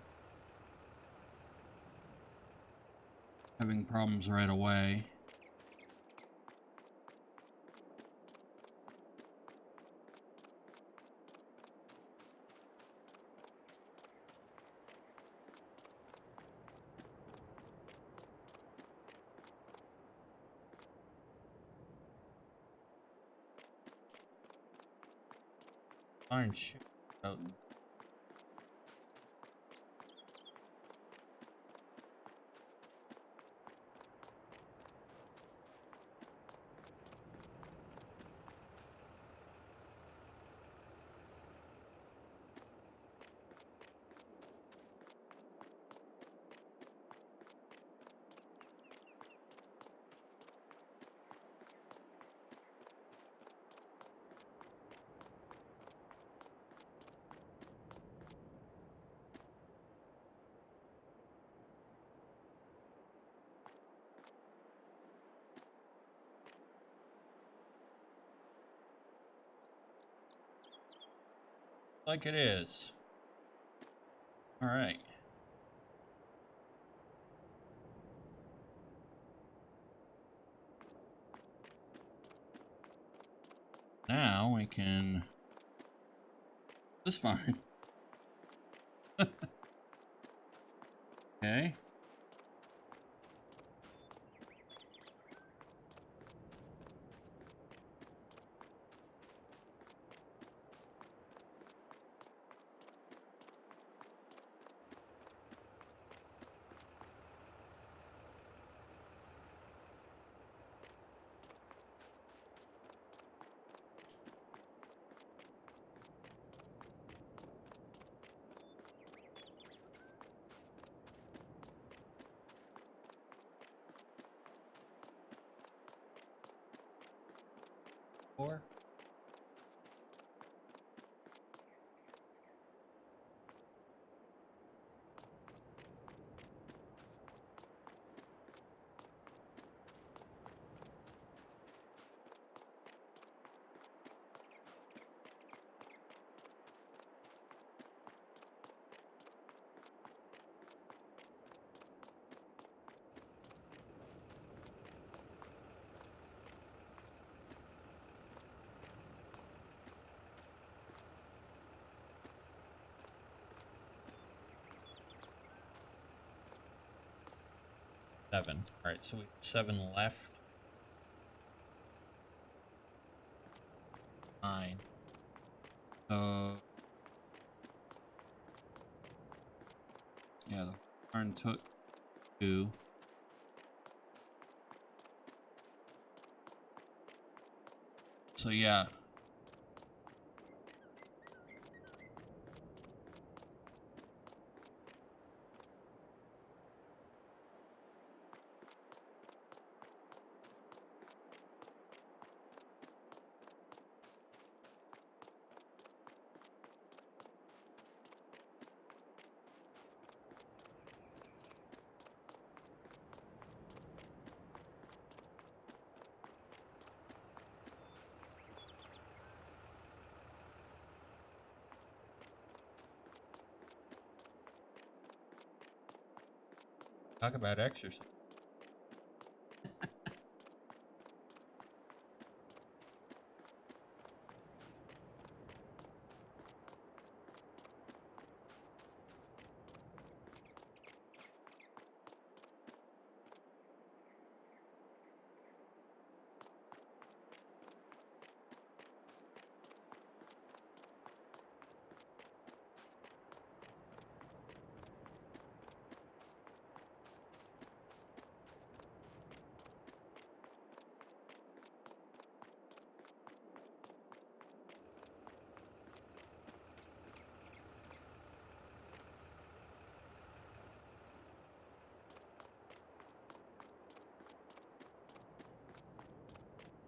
Having problems right away. Iron shoot out. Like it is. All right. Now we can. This fine. Okay. Four. Seven. All right, so we have 7 left. 9. So yeah, the barn took 2. So yeah. Talk about exercise.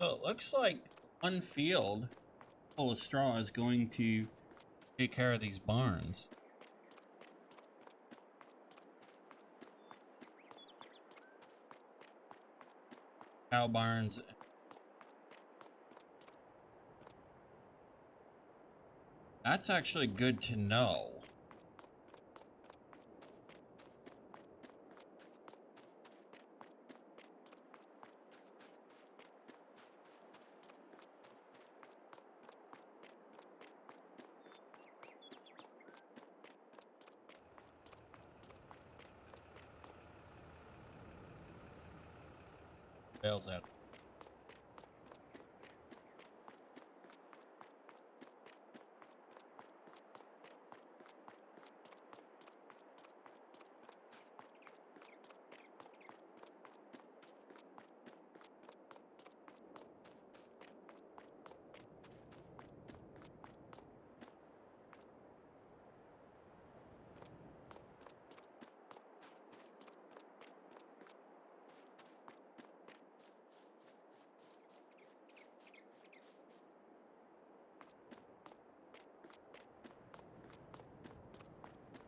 So it looks like one field full of straw is going to take care of these barns. Cow barns. That's actually good to know. Bales out.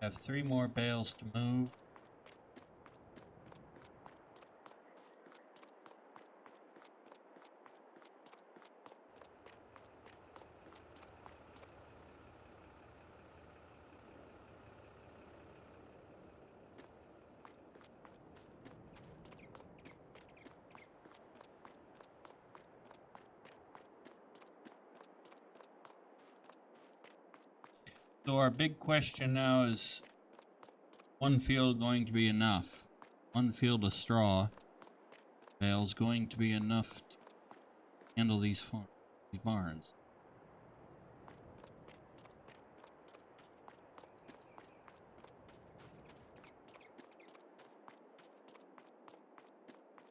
Have 3 more bales to move. So our big question now is, one field going to be enough? One field of straw bales going to be enough to handle these barns?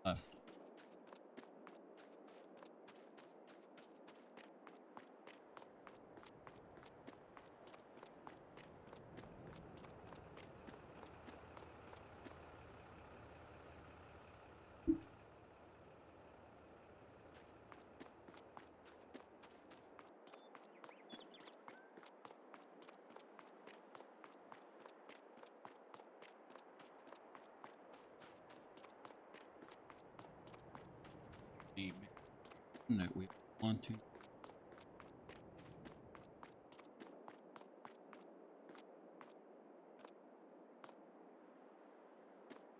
Left. The that we want to.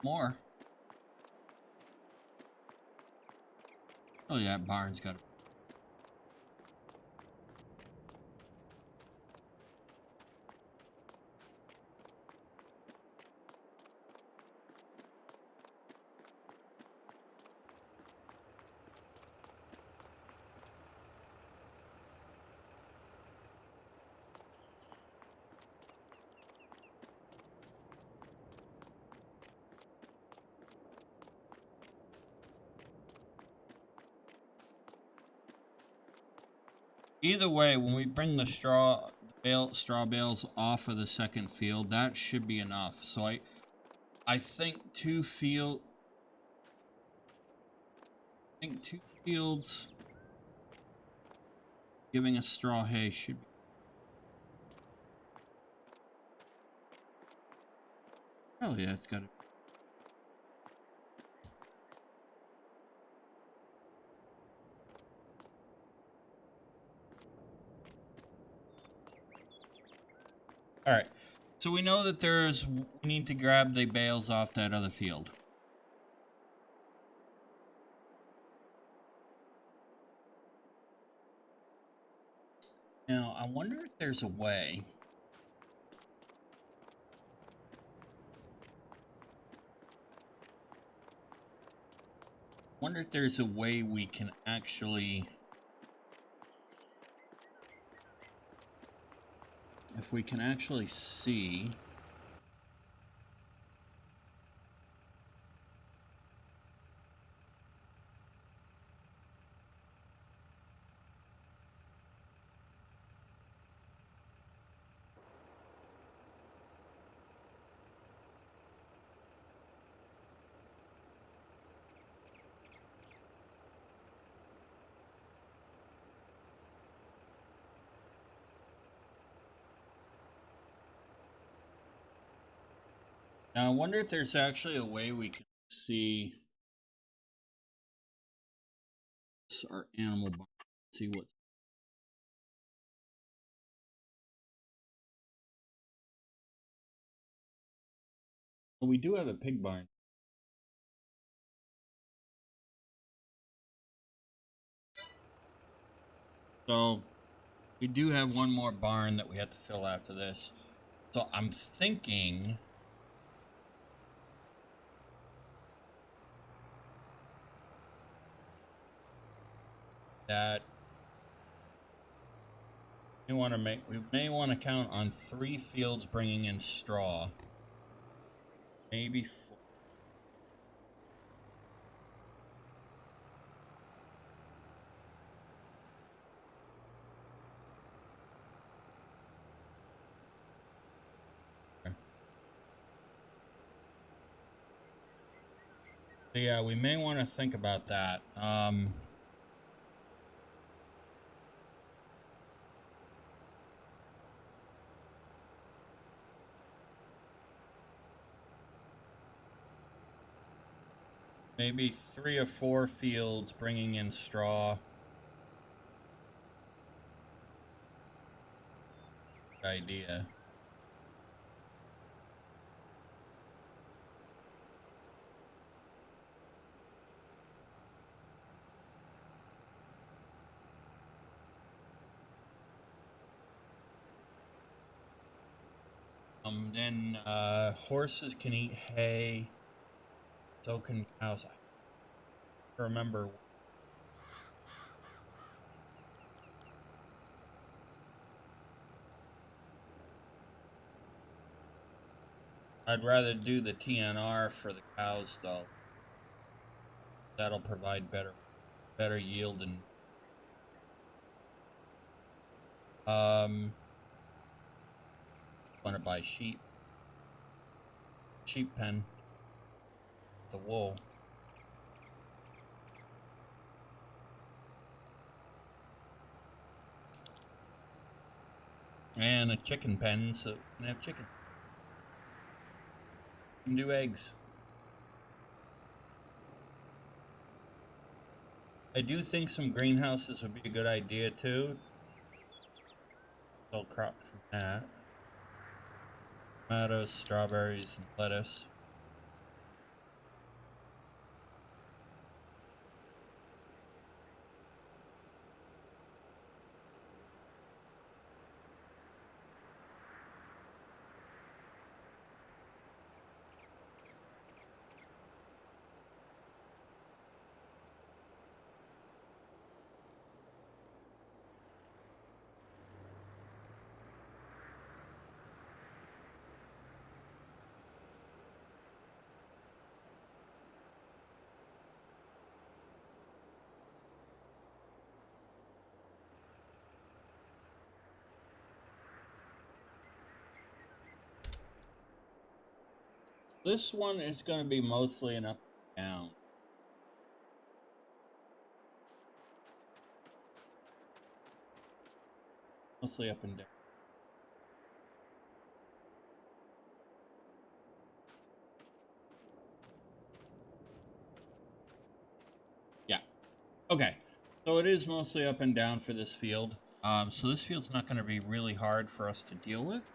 More. Oh yeah, barn's got. Either way, when we bring the straw bales off of the second field, that should be enough. So I think two fields giving us straw hay should be. Oh yeah, it's got to. All right. So we know that we need to grab the bales off that other field. Now, I wonder if there's a way. Wonder if there's a way we can actually, if we can actually see. Now, I wonder if there's actually a way we can see our animal barn, see what. Well, we do have a pig barn. So we do have one more barn that we have to fill after this. So I'm thinking that we may want to count on 3 fields bringing in straw, maybe 4. So yeah, we may want to think about that. Maybe 3 or 4 fields bringing in straw. Good idea. Then horses can eat hay. So can cows. I remember. I'd rather do the TNR for the cows though. That'll provide better yield and want to buy sheep pen, the wool. And a chicken pen so we can have chicken. We can do eggs. I do think some greenhouses would be a good idea too. Sell crop from that. Tomatoes, strawberries, and lettuce. This one is going to be mostly an up and down. Mostly up and down. Yeah. Okay. So it is mostly up and down for this field. So this field's not going to be really hard for us to deal with.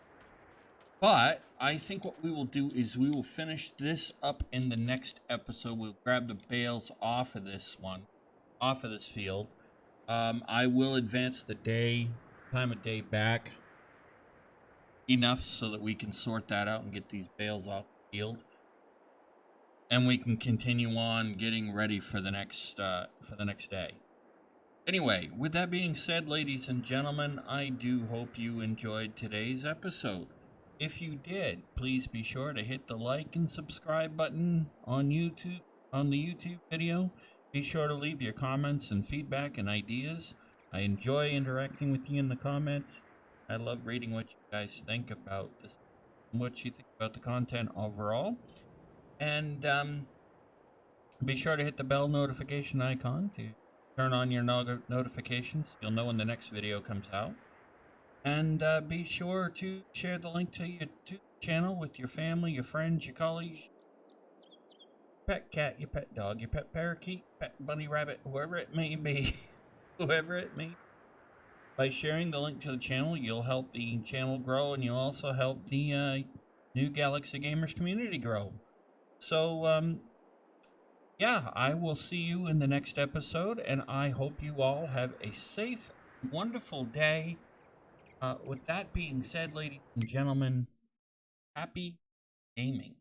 But I think what we will do is we will finish this up in the next episode. We'll grab the bales off of this one, off of this field. I will advance the time of day back enough so that we can sort that out and get these bales off the field, and we can continue on getting ready for the next day. Anyway, with that being said, ladies and gentlemen, I do hope you enjoyed today's episode. If you did, please be sure to hit the like and subscribe button on YouTube, on the YouTube video. Be sure to leave your comments and feedback and ideas. I enjoy interacting with you in the comments. I love reading what you guys think about this, what you think about the content overall. And be sure to hit the bell notification icon to turn on your notifications. You'll know when the next video comes out. And be sure to share the link to your channel with your family, your friends, your colleagues, pet cat, your pet dog, your pet parakeet, pet bunny rabbit, whoever it may be. Whoever it may be. By sharing the link to the channel, you'll help the channel grow, and you'll also help the New Galaxy Gamers community grow. So, yeah, I will see you in the next episode, and I hope you all have a safe, wonderful day. With that being said, ladies and gentlemen, happy gaming.